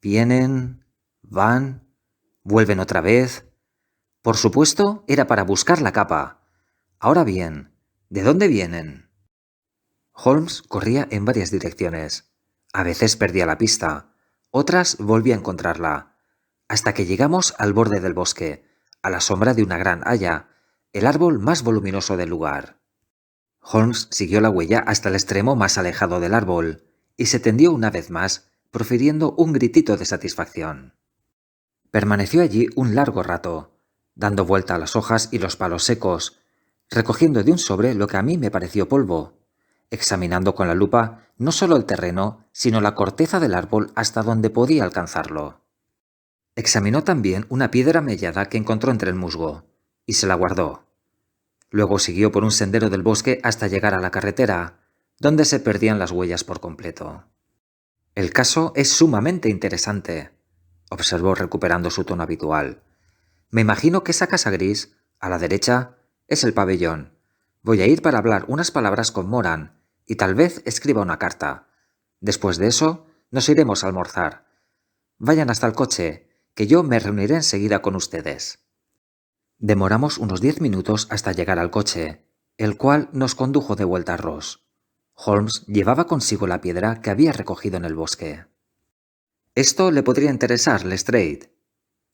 Speaker 1: Vienen, van, vuelven otra vez. Por supuesto, era para buscar la capa. Ahora bien, ¿de dónde vienen? Holmes corría en varias direcciones. A veces perdía la pista, otras volvía a encontrarla, hasta que llegamos al borde del bosque, a la sombra de una gran haya, el árbol más voluminoso del lugar. Holmes siguió la huella hasta el extremo más alejado del árbol y se tendió una vez más, profiriendo un gritito de satisfacción. Permaneció allí un largo rato, dando vuelta a las hojas y los palos secos, recogiendo de un sobre lo que a mí me pareció polvo, examinando con la lupa no solo el terreno, sino la corteza del árbol hasta donde podía alcanzarlo. Examinó también una piedra mellada que encontró entre el musgo, y se la guardó. Luego siguió por un sendero del bosque hasta llegar a la carretera, donde se perdían las huellas por completo. «El caso es sumamente interesante», observó recuperando su tono habitual. «Me imagino que esa casa gris, a la derecha, es el pabellón. Voy a ir para hablar unas palabras con Moran, y tal vez escriba una carta. Después de eso, nos iremos a almorzar. Vayan hasta el coche, que yo me reuniré enseguida con ustedes». Demoramos unos 10 minutos hasta llegar al coche, el cual nos condujo de vuelta a Ross. Holmes llevaba consigo la piedra que había recogido en el bosque. «Esto le podría interesar, Lestrade»,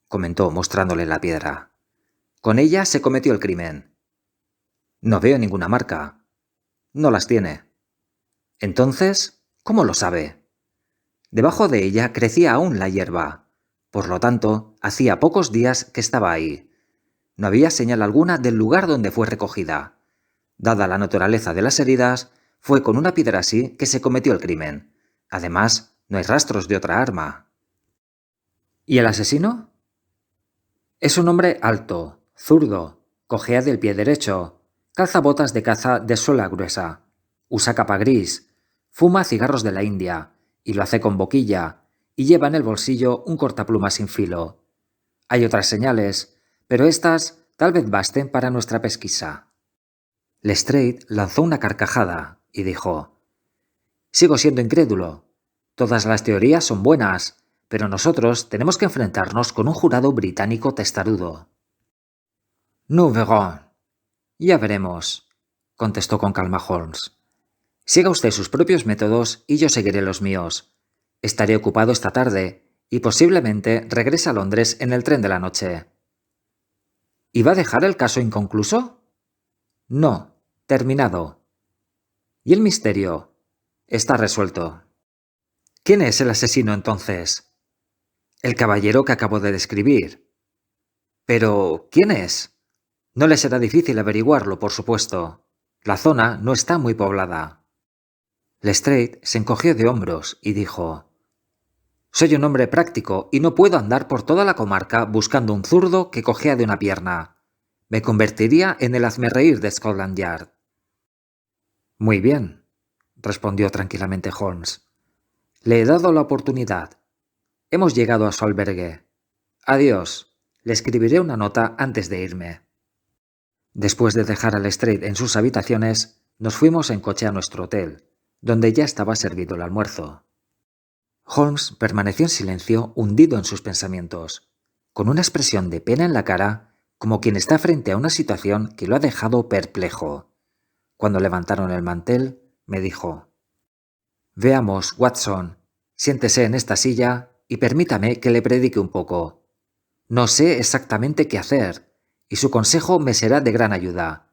Speaker 1: comentó mostrándole la piedra. «Con ella se cometió el crimen». «No veo ninguna marca». «No las tiene». «Entonces, ¿cómo lo sabe?» «Debajo de ella crecía aún la hierba. Por lo tanto, hacía pocos días que estaba ahí. No había señal alguna del lugar donde fue recogida. Dada la naturaleza de las heridas, fue con una piedra así que se cometió el crimen. Además, no hay rastros de otra arma». «¿Y el asesino?» «Es un hombre alto, zurdo, cojea del pie derecho, calza botas de caza de suela gruesa, usa capa gris, fuma cigarros de la India, y lo hace con boquilla, y lleva en el bolsillo un cortaplumas sin filo. Hay otras señales, pero estas tal vez basten para nuestra pesquisa». Lestrade lanzó una carcajada y dijo: «Sigo siendo incrédulo. Todas las teorías son buenas, pero nosotros tenemos que enfrentarnos con un jurado británico testarudo». «Nous verrons». «Ya veremos», contestó con calma Holmes. «Siga usted sus propios métodos y yo seguiré los míos. Estaré ocupado esta tarde y posiblemente regrese a Londres en el tren de la noche». «¿Y va a dejar el caso inconcluso?» «No, terminado». «¿Y el misterio?» «Está resuelto». «¿Quién es el asesino entonces?» «El caballero que acabo de describir». «Pero, ¿quién es?» «No le será difícil averiguarlo, por supuesto. La zona no está muy poblada». Lestrade se encogió de hombros y dijo: «Soy un hombre práctico y no puedo andar por toda la comarca buscando un zurdo que cojea de una pierna. Me convertiría en el hazmerreír de Scotland Yard». «Muy bien», respondió tranquilamente Holmes. «Le he dado la oportunidad. Hemos llegado a su albergue. Adiós. Le escribiré una nota antes de irme». Después de dejar a Lestrade en sus habitaciones, nos fuimos en coche a nuestro hotel, donde ya estaba servido el almuerzo. Holmes permaneció en silencio, hundido en sus pensamientos, con una expresión de pena en la cara, como quien está frente a una situación que lo ha dejado perplejo. Cuando levantaron el mantel, me dijo: «Veamos, Watson, siéntese en esta silla y permítame que le predique un poco. No sé exactamente qué hacer, y su consejo me será de gran ayuda.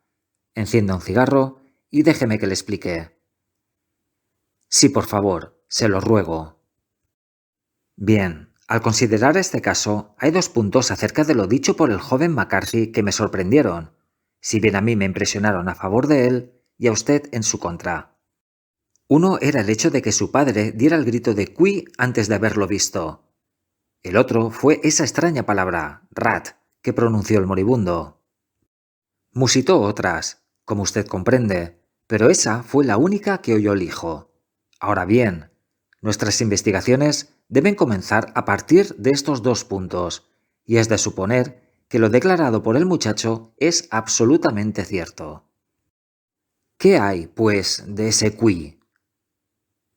Speaker 1: Encienda un cigarro y déjeme que le explique». «Sí, por favor, se lo ruego». «Bien, al considerar este caso, hay 2 puntos acerca de lo dicho por el joven McCarthy que me sorprendieron, si bien a mí me impresionaron a favor de él y a usted en su contra. Uno era el hecho de que su padre diera el grito de «Qui» antes de haberlo visto. El otro fue esa extraña palabra, rat, que pronunció el moribundo. Musitó otras, como usted comprende, pero esa fue la única que oyó el hijo. Ahora bien, nuestras investigaciones deben comenzar a partir de estos 2 puntos, y es de suponer que lo declarado por el muchacho es absolutamente cierto». «¿Qué hay, pues, de ese qui?»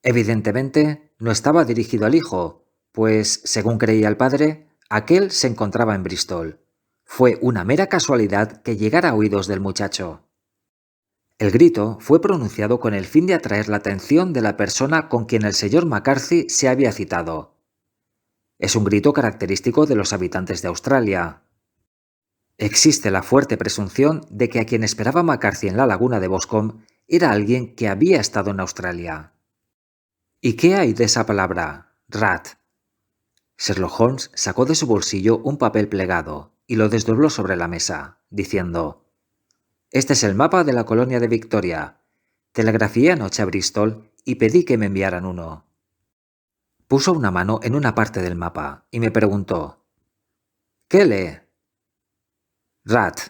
Speaker 1: «Evidentemente, no estaba dirigido al hijo, pues, según creía el padre, aquel se encontraba en Bristol. Fue una mera casualidad que llegara a oídos del muchacho». El grito fue pronunciado con el fin de atraer la atención de la persona con quien el señor McCarthy se había citado. Es un grito característico de los habitantes de Australia. Existe la fuerte presunción de que a quien esperaba McCarthy en la laguna de Boscombe era alguien que había estado en Australia. ¿Y qué hay de esa palabra, rat? Sherlock Holmes sacó de su bolsillo un papel plegado y lo desdobló sobre la mesa, diciendo: «Este es el mapa de la colonia de Victoria. Telegrafié anoche a Bristol y pedí que me enviaran uno. Puso una mano en una parte del mapa y me preguntó: ¿Qué lee? Rat,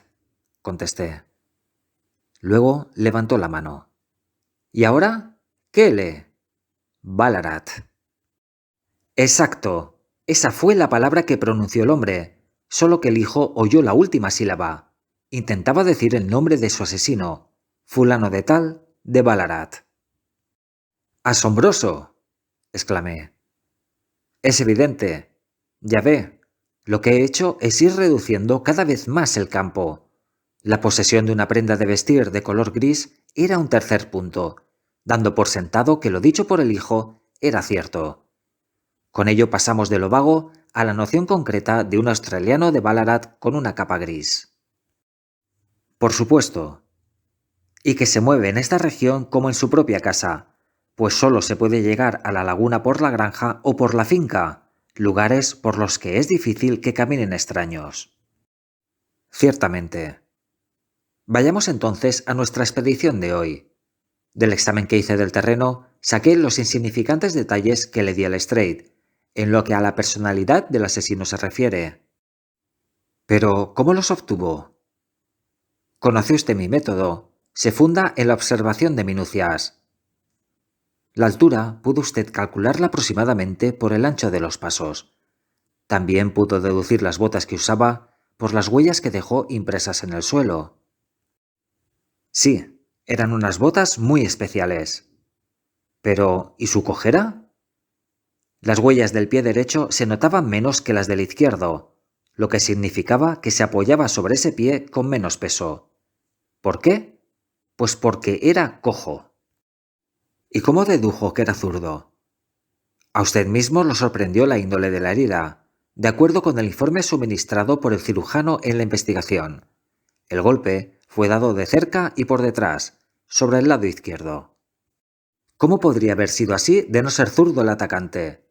Speaker 1: contesté. Luego levantó la mano. ¿Y ahora? ¿Qué lee? Ballarat. Exacto. Esa fue la palabra que pronunció el hombre, solo que el hijo oyó la última sílaba. Intentaba decir el nombre de su asesino, fulano de tal, de Ballarat. ¡Asombroso!, exclamé. Es evidente. Ya ve, lo que he hecho es ir reduciendo cada vez más el campo. La posesión de una prenda de vestir de color gris era un tercer punto, dando por sentado que lo dicho por el hijo era cierto. Con ello pasamos de lo vago a la noción concreta de un australiano de Ballarat con una capa gris. Por supuesto. Y que se mueve en esta región como en su propia casa, pues solo se puede llegar a la laguna por la granja o por la finca, lugares por los que es difícil que caminen extraños. Ciertamente. Vayamos entonces a nuestra expedición de hoy. Del examen que hice del terreno, saqué los insignificantes detalles que le di al Lestrade, en lo que a la personalidad del asesino se refiere. Pero, ¿cómo los obtuvo? Conoce usted mi método. Se funda en la observación de minucias. La altura pudo usted calcularla aproximadamente por el ancho de los pasos. También pudo deducir las botas que usaba por las huellas que dejó impresas en el suelo. Sí, eran unas botas muy especiales. Pero, ¿y su cojera? Las huellas del pie derecho se notaban menos que las del izquierdo, lo que significaba que se apoyaba sobre ese pie con menos peso. ¿Por qué? Pues porque era cojo. ¿Y cómo dedujo que era zurdo? A usted mismo lo sorprendió la índole de la herida, de acuerdo con el informe suministrado por el cirujano en la investigación. El golpe fue dado de cerca y por detrás, sobre el lado izquierdo. ¿Cómo podría haber sido así de no ser zurdo el atacante?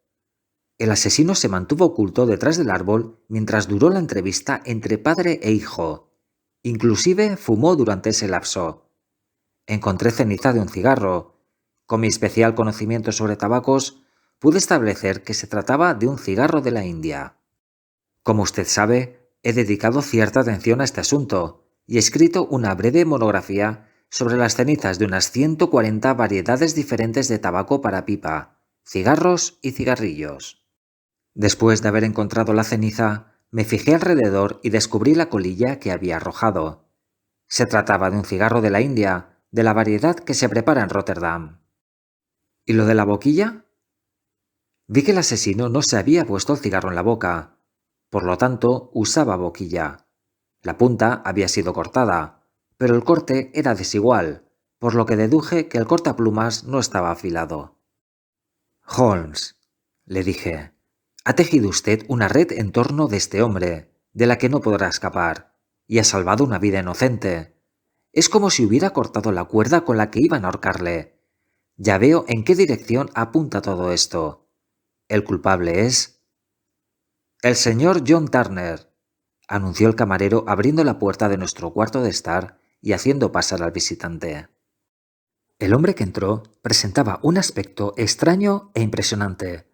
Speaker 1: El asesino se mantuvo oculto detrás del árbol mientras duró la entrevista entre padre e hijo. Inclusive fumó durante ese lapso. Encontré ceniza de un cigarro. Con mi especial conocimiento sobre tabacos, pude establecer que se trataba de un cigarro de la India. Como usted sabe, he dedicado cierta atención a este asunto y he escrito una breve monografía sobre las cenizas de unas 140 variedades diferentes de tabaco para pipa, cigarros y cigarrillos. Después de haber encontrado la ceniza, me fijé alrededor y descubrí la colilla que había arrojado. Se trataba de un cigarro de la India, de la variedad que se prepara en Rotterdam. ¿Y lo de la boquilla? Vi que el asesino no se había puesto el cigarro en la boca. Por lo tanto, usaba boquilla. La punta había sido cortada, pero el corte era desigual, por lo que deduje que el cortaplumas no estaba afilado. Holmes, le dije, ha tejido usted una red en torno de este hombre, de la que no podrá escapar, y ha salvado una vida inocente. Es como si hubiera cortado la cuerda con la que iban a ahorcarle. Ya veo en qué dirección apunta todo esto. El culpable es... El señor John Turner, anunció el camarero abriendo la puerta de nuestro cuarto de estar y haciendo pasar al visitante. El hombre que entró presentaba un aspecto extraño e impresionante.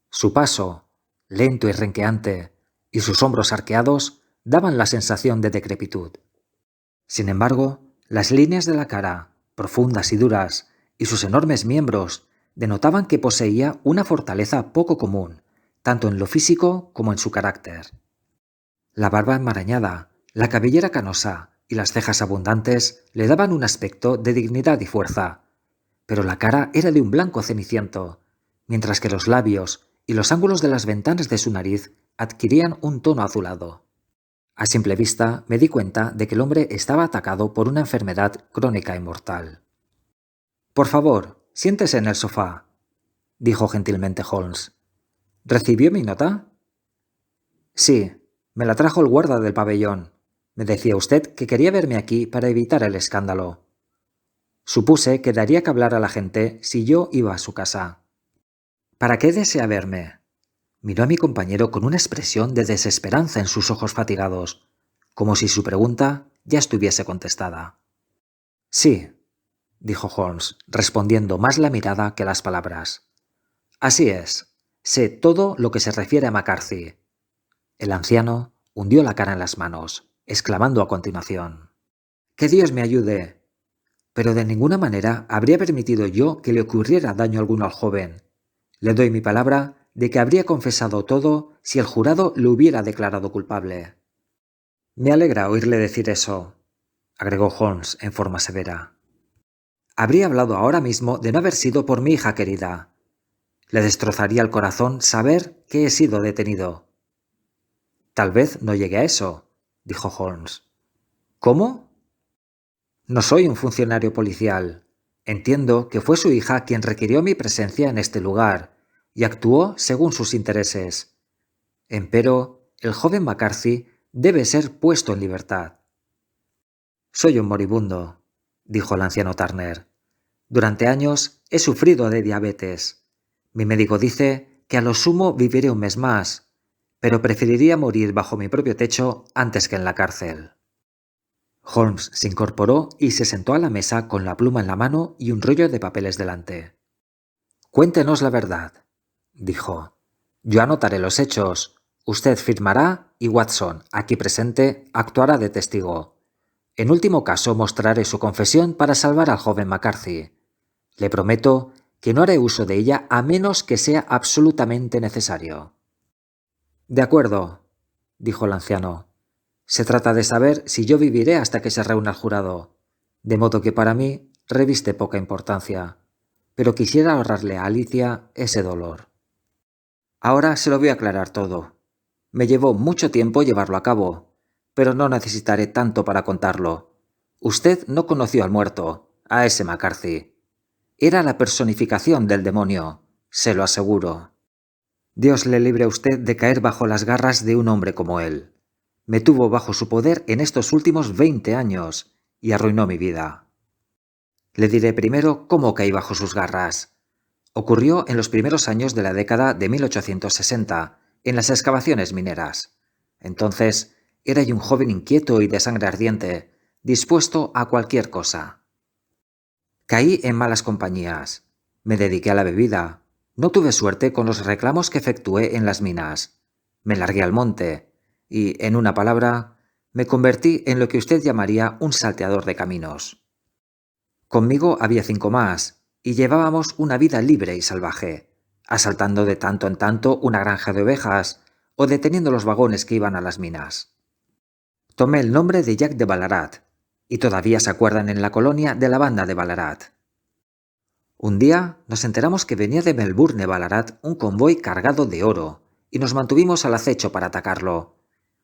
Speaker 1: Su paso, lento y renqueante, y sus hombros arqueados daban la sensación de decrepitud. Sin embargo, las líneas de la cara, profundas y duras, y sus enormes miembros denotaban que poseía una fortaleza poco común, tanto en lo físico como en su carácter. La barba enmarañada, la cabellera canosa y las cejas abundantes le daban un aspecto de dignidad y fuerza, pero la cara era de un blanco ceniciento, mientras que los labios y los ángulos de las ventanas de su nariz adquirían un tono azulado. A simple vista me di cuenta de que el hombre estaba atacado por una enfermedad crónica y mortal. «Por favor, siéntese en el sofá», dijo gentilmente Holmes. «¿Recibió mi nota?» «Sí, me la trajo el guarda del pabellón. Me decía usted que quería verme aquí para evitar el escándalo. Supuse que daría que hablar a la gente si yo iba a su casa». «¿Para qué desea verme?» Miró a mi compañero con una expresión de desesperanza en sus ojos fatigados, como si su pregunta ya estuviese contestada. «Sí», dijo Holmes, respondiendo más la mirada que las palabras. Así es. Sé todo lo que se refiere a McCarthy. El anciano hundió la cara en las manos, exclamando a continuación: «¡Que Dios me ayude! Pero de ninguna manera habría permitido yo que le ocurriera daño alguno al joven. Le doy mi palabra de que habría confesado todo si el jurado lo hubiera declarado culpable». «Me alegra oírle decir eso», agregó Holmes en forma severa. «Habría hablado ahora mismo de no haber sido por mi hija querida. Le destrozaría el corazón saber que he sido detenido». «Tal vez no llegue a eso», dijo Holmes. «¿Cómo?» «No soy un funcionario policial. Entiendo que fue su hija quien requirió mi presencia en este lugar y actuó según sus intereses. Empero, el joven McCarthy debe ser puesto en libertad». «Soy un moribundo», dijo el anciano Turner. «Durante años he sufrido de diabetes. Mi médico dice que a lo sumo viviré un mes más, pero preferiría morir bajo mi propio techo antes que en la cárcel». Holmes se incorporó y se sentó a la mesa con la pluma en la mano y un rollo de papeles delante. «Cuéntenos la verdad», dijo. «Yo anotaré los hechos. Usted firmará y Watson, aquí presente, actuará de testigo. En último caso mostraré su confesión para salvar al joven McCarthy. Le prometo que no haré uso de ella a menos que sea absolutamente necesario». «De acuerdo», dijo el anciano. «Se trata de saber si yo viviré hasta que se reúna el jurado, de modo que para mí reviste poca importancia, pero quisiera ahorrarle a Alicia ese dolor. Ahora se lo voy a aclarar todo. Me llevó mucho tiempo llevarlo a cabo, pero no necesitaré tanto para contarlo. Usted no conoció al muerto, a ese McCarthy. Era la personificación del demonio, se lo aseguro. Dios le libre a usted de caer bajo las garras de un hombre como él. Me tuvo bajo su poder en estos últimos 20 años y arruinó mi vida. Le diré primero cómo caí bajo sus garras. Ocurrió en los primeros años de la década de 1860, en las excavaciones mineras. Entonces era yo un joven inquieto y de sangre ardiente, dispuesto a cualquier cosa. Caí en malas compañías. Me dediqué a la bebida. No tuve suerte con los reclamos que efectué en las minas. Me largué al monte y, en una palabra, me convertí en lo que usted llamaría un salteador de caminos. Conmigo había 5 más, y llevábamos una vida libre y salvaje, asaltando de tanto en tanto una granja de ovejas o deteniendo los vagones que iban a las minas. Tomé el nombre de Jack de Ballarat, y todavía se acuerdan en la colonia de la banda de Ballarat. Un día nos enteramos que venía de Melbourne, Ballarat, un convoy cargado de oro, y nos mantuvimos al acecho para atacarlo.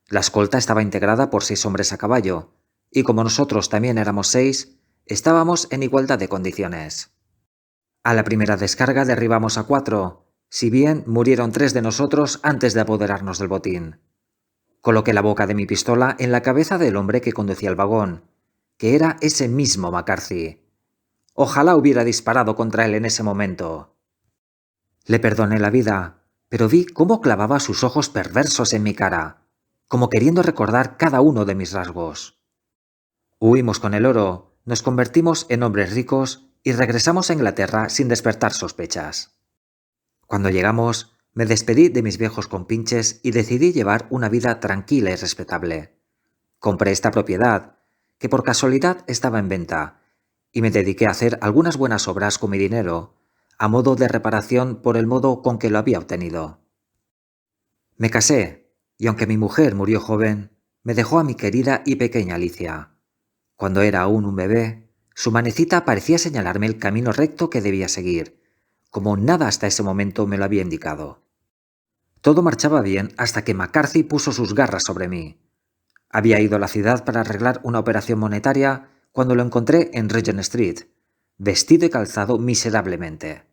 Speaker 1: La escolta estaba integrada por 6 hombres a caballo, y como nosotros también éramos 6, estábamos en igualdad de condiciones. A la primera descarga derribamos a 4, si bien murieron 3 de nosotros antes de apoderarnos del botín. Coloqué la boca de mi pistola en la cabeza del hombre que conducía el vagón, que era ese mismo McCarthy. Ojalá hubiera disparado contra él en ese momento. Le perdoné la vida, pero vi cómo clavaba sus ojos perversos en mi cara, como queriendo recordar cada uno de mis rasgos. Huimos con el oro, nos convertimos en hombres ricos y regresamos a Inglaterra sin despertar sospechas. Cuando llegamos, me despedí de mis viejos compinches y decidí llevar una vida tranquila y respetable. Compré esta propiedad, que por casualidad estaba en venta, y me dediqué a hacer algunas buenas obras con mi dinero, a modo de reparación por el modo con que lo había obtenido. Me casé, y aunque mi mujer murió joven, me dejó a mi querida y pequeña Alicia. Cuando era aún un bebé, su manecita parecía señalarme el camino recto que debía seguir, como nada hasta ese momento me lo había indicado. Todo marchaba bien hasta que McCarthy puso sus garras sobre mí. Había ido a la ciudad para arreglar una operación monetaria cuando lo encontré en Regent Street, vestido y calzado miserablemente.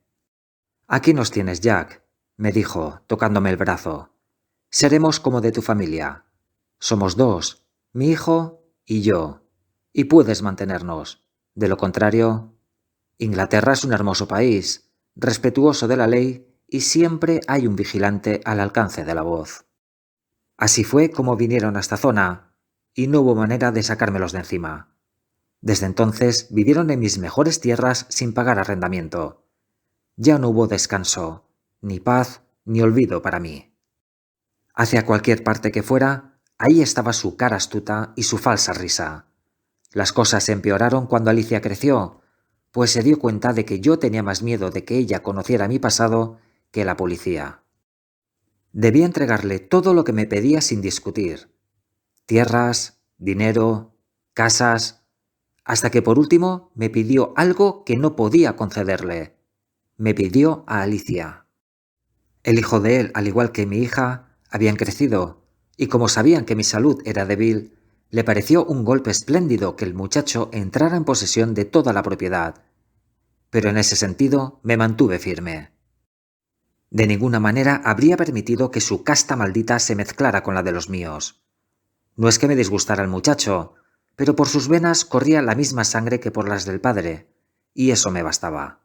Speaker 1: «Aquí nos tienes, Jack», me dijo, tocándome el brazo. «Seremos como de tu familia. Somos 2, mi hijo y yo, y puedes mantenernos. De lo contrario, Inglaterra es un hermoso país, respetuoso de la ley, y siempre hay un vigilante al alcance de la voz». Así fue como vinieron a esta zona, y no hubo manera de sacármelos de encima. Desde entonces vivieron en mis mejores tierras sin pagar arrendamiento. Ya no hubo descanso, ni paz, ni olvido para mí. Hacia cualquier parte que fuera, ahí estaba su cara astuta y su falsa risa. Las cosas empeoraron cuando Alicia creció, pues se dio cuenta de que yo tenía más miedo de que ella conociera mi pasado que la policía. Debía entregarle todo lo que me pedía sin discutir. Tierras, dinero, casas, hasta que por último me pidió algo que no podía concederle. Me pidió a Alicia. El hijo de él, al igual que mi hija, habían crecido, y como sabían que mi salud era débil, le pareció un golpe espléndido que el muchacho entrara en posesión de toda la propiedad. Pero en ese sentido me mantuve firme. De ninguna manera habría permitido que su casta maldita se mezclara con la de los míos. No es que me disgustara el muchacho, pero por sus venas corría la misma sangre que por las del padre, y eso me bastaba.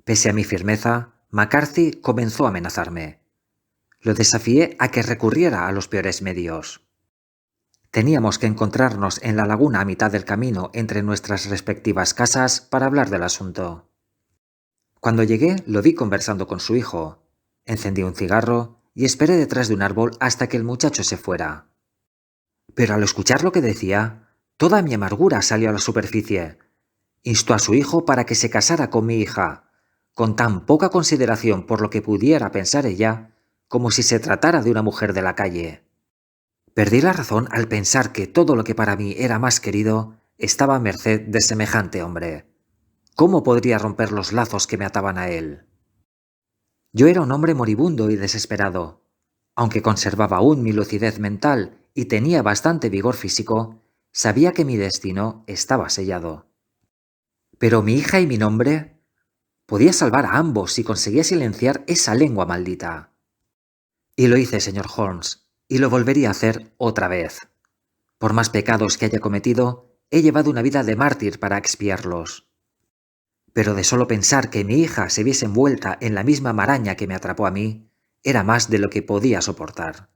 Speaker 1: Pese a mi firmeza, McCarthy comenzó a amenazarme. Lo desafié a que recurriera a los peores medios. Teníamos que encontrarnos en la laguna a mitad del camino entre nuestras respectivas casas para hablar del asunto. Cuando llegué, lo vi conversando con su hijo. Encendí un cigarro y esperé detrás de un árbol hasta que el muchacho se fuera. Pero al escuchar lo que decía, toda mi amargura salió a la superficie. Instó a su hijo para que se casara con mi hija, con tan poca consideración por lo que pudiera pensar ella, como si se tratara de una mujer de la calle. Perdí la razón al pensar que todo lo que para mí era más querido estaba a merced de semejante hombre. ¿Cómo podría romper los lazos que me ataban a él? Yo era un hombre moribundo y desesperado. Aunque conservaba aún mi lucidez mental y tenía bastante vigor físico, sabía que mi destino estaba sellado. Pero mi hija y mi nombre... Podía salvar a ambos si conseguía silenciar esa lengua maldita. Y lo hice, señor Holmes, y lo volvería a hacer otra vez. Por más pecados que haya cometido, he llevado una vida de mártir para expiarlos. Pero de solo pensar que mi hija se viese envuelta en la misma maraña que me atrapó a mí, era más de lo que podía soportar.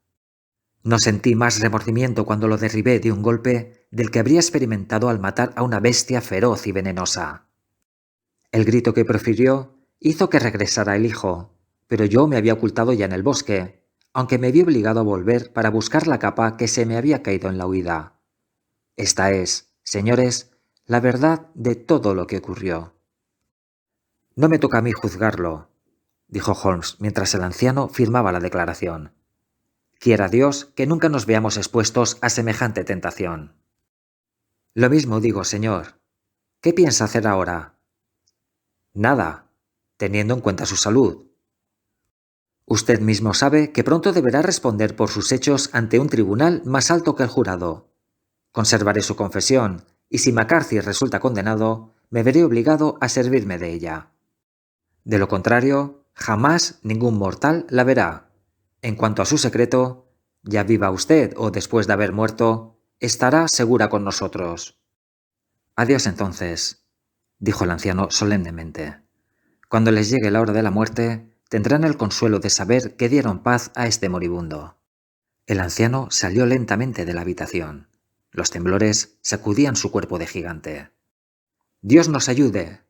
Speaker 1: No sentí más remordimiento cuando lo derribé de un golpe del que habría experimentado al matar a una bestia feroz y venenosa. El grito que profirió hizo que regresara el hijo, pero yo me había ocultado ya en el bosque, aunque me vi obligado a volver para buscar la capa que se me había caído en la huida. Esta es, señores, la verdad de todo lo que ocurrió. No me toca a mí juzgarlo, dijo Holmes mientras el anciano firmaba la declaración. Quiera Dios que nunca nos veamos expuestos a semejante tentación. Lo mismo digo, señor. ¿Qué piensa hacer ahora? Nada, teniendo en cuenta su salud. Usted mismo sabe que pronto deberá responder por sus hechos ante un tribunal más alto que el jurado. Conservaré su confesión, y si McCarthy resulta condenado, me veré obligado a servirme de ella. De lo contrario, jamás ningún mortal la verá. En cuanto a su secreto, ya viva usted o después de haber muerto, estará segura con nosotros. Adiós entonces, dijo el anciano solemnemente. Cuando les llegue la hora de la muerte, tendrán el consuelo de saber que dieron paz a este moribundo. El anciano salió lentamente de la habitación. Los temblores sacudían su cuerpo de gigante. «¡Dios nos ayude!»,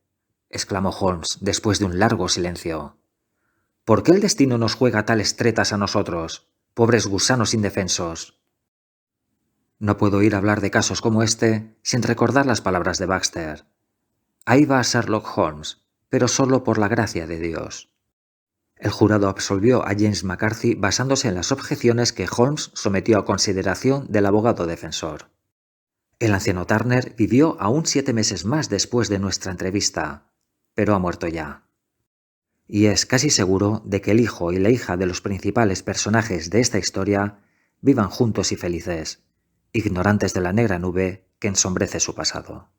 Speaker 1: exclamó Holmes después de un largo silencio. «¿Por qué el destino nos juega tales tretas a nosotros, pobres gusanos indefensos?» No puedo oír hablar de casos como este sin recordar las palabras de Baxter. Ahí va Sherlock Holmes, pero solo por la gracia de Dios. El jurado absolvió a James McCarthy basándose en las objeciones que Holmes sometió a consideración del abogado defensor. El anciano Turner vivió aún 7 meses más después de nuestra entrevista, pero ha muerto ya. Y es casi seguro de que el hijo y la hija de los principales personajes de esta historia vivan juntos y felices, ignorantes de la negra nube que ensombrece su pasado.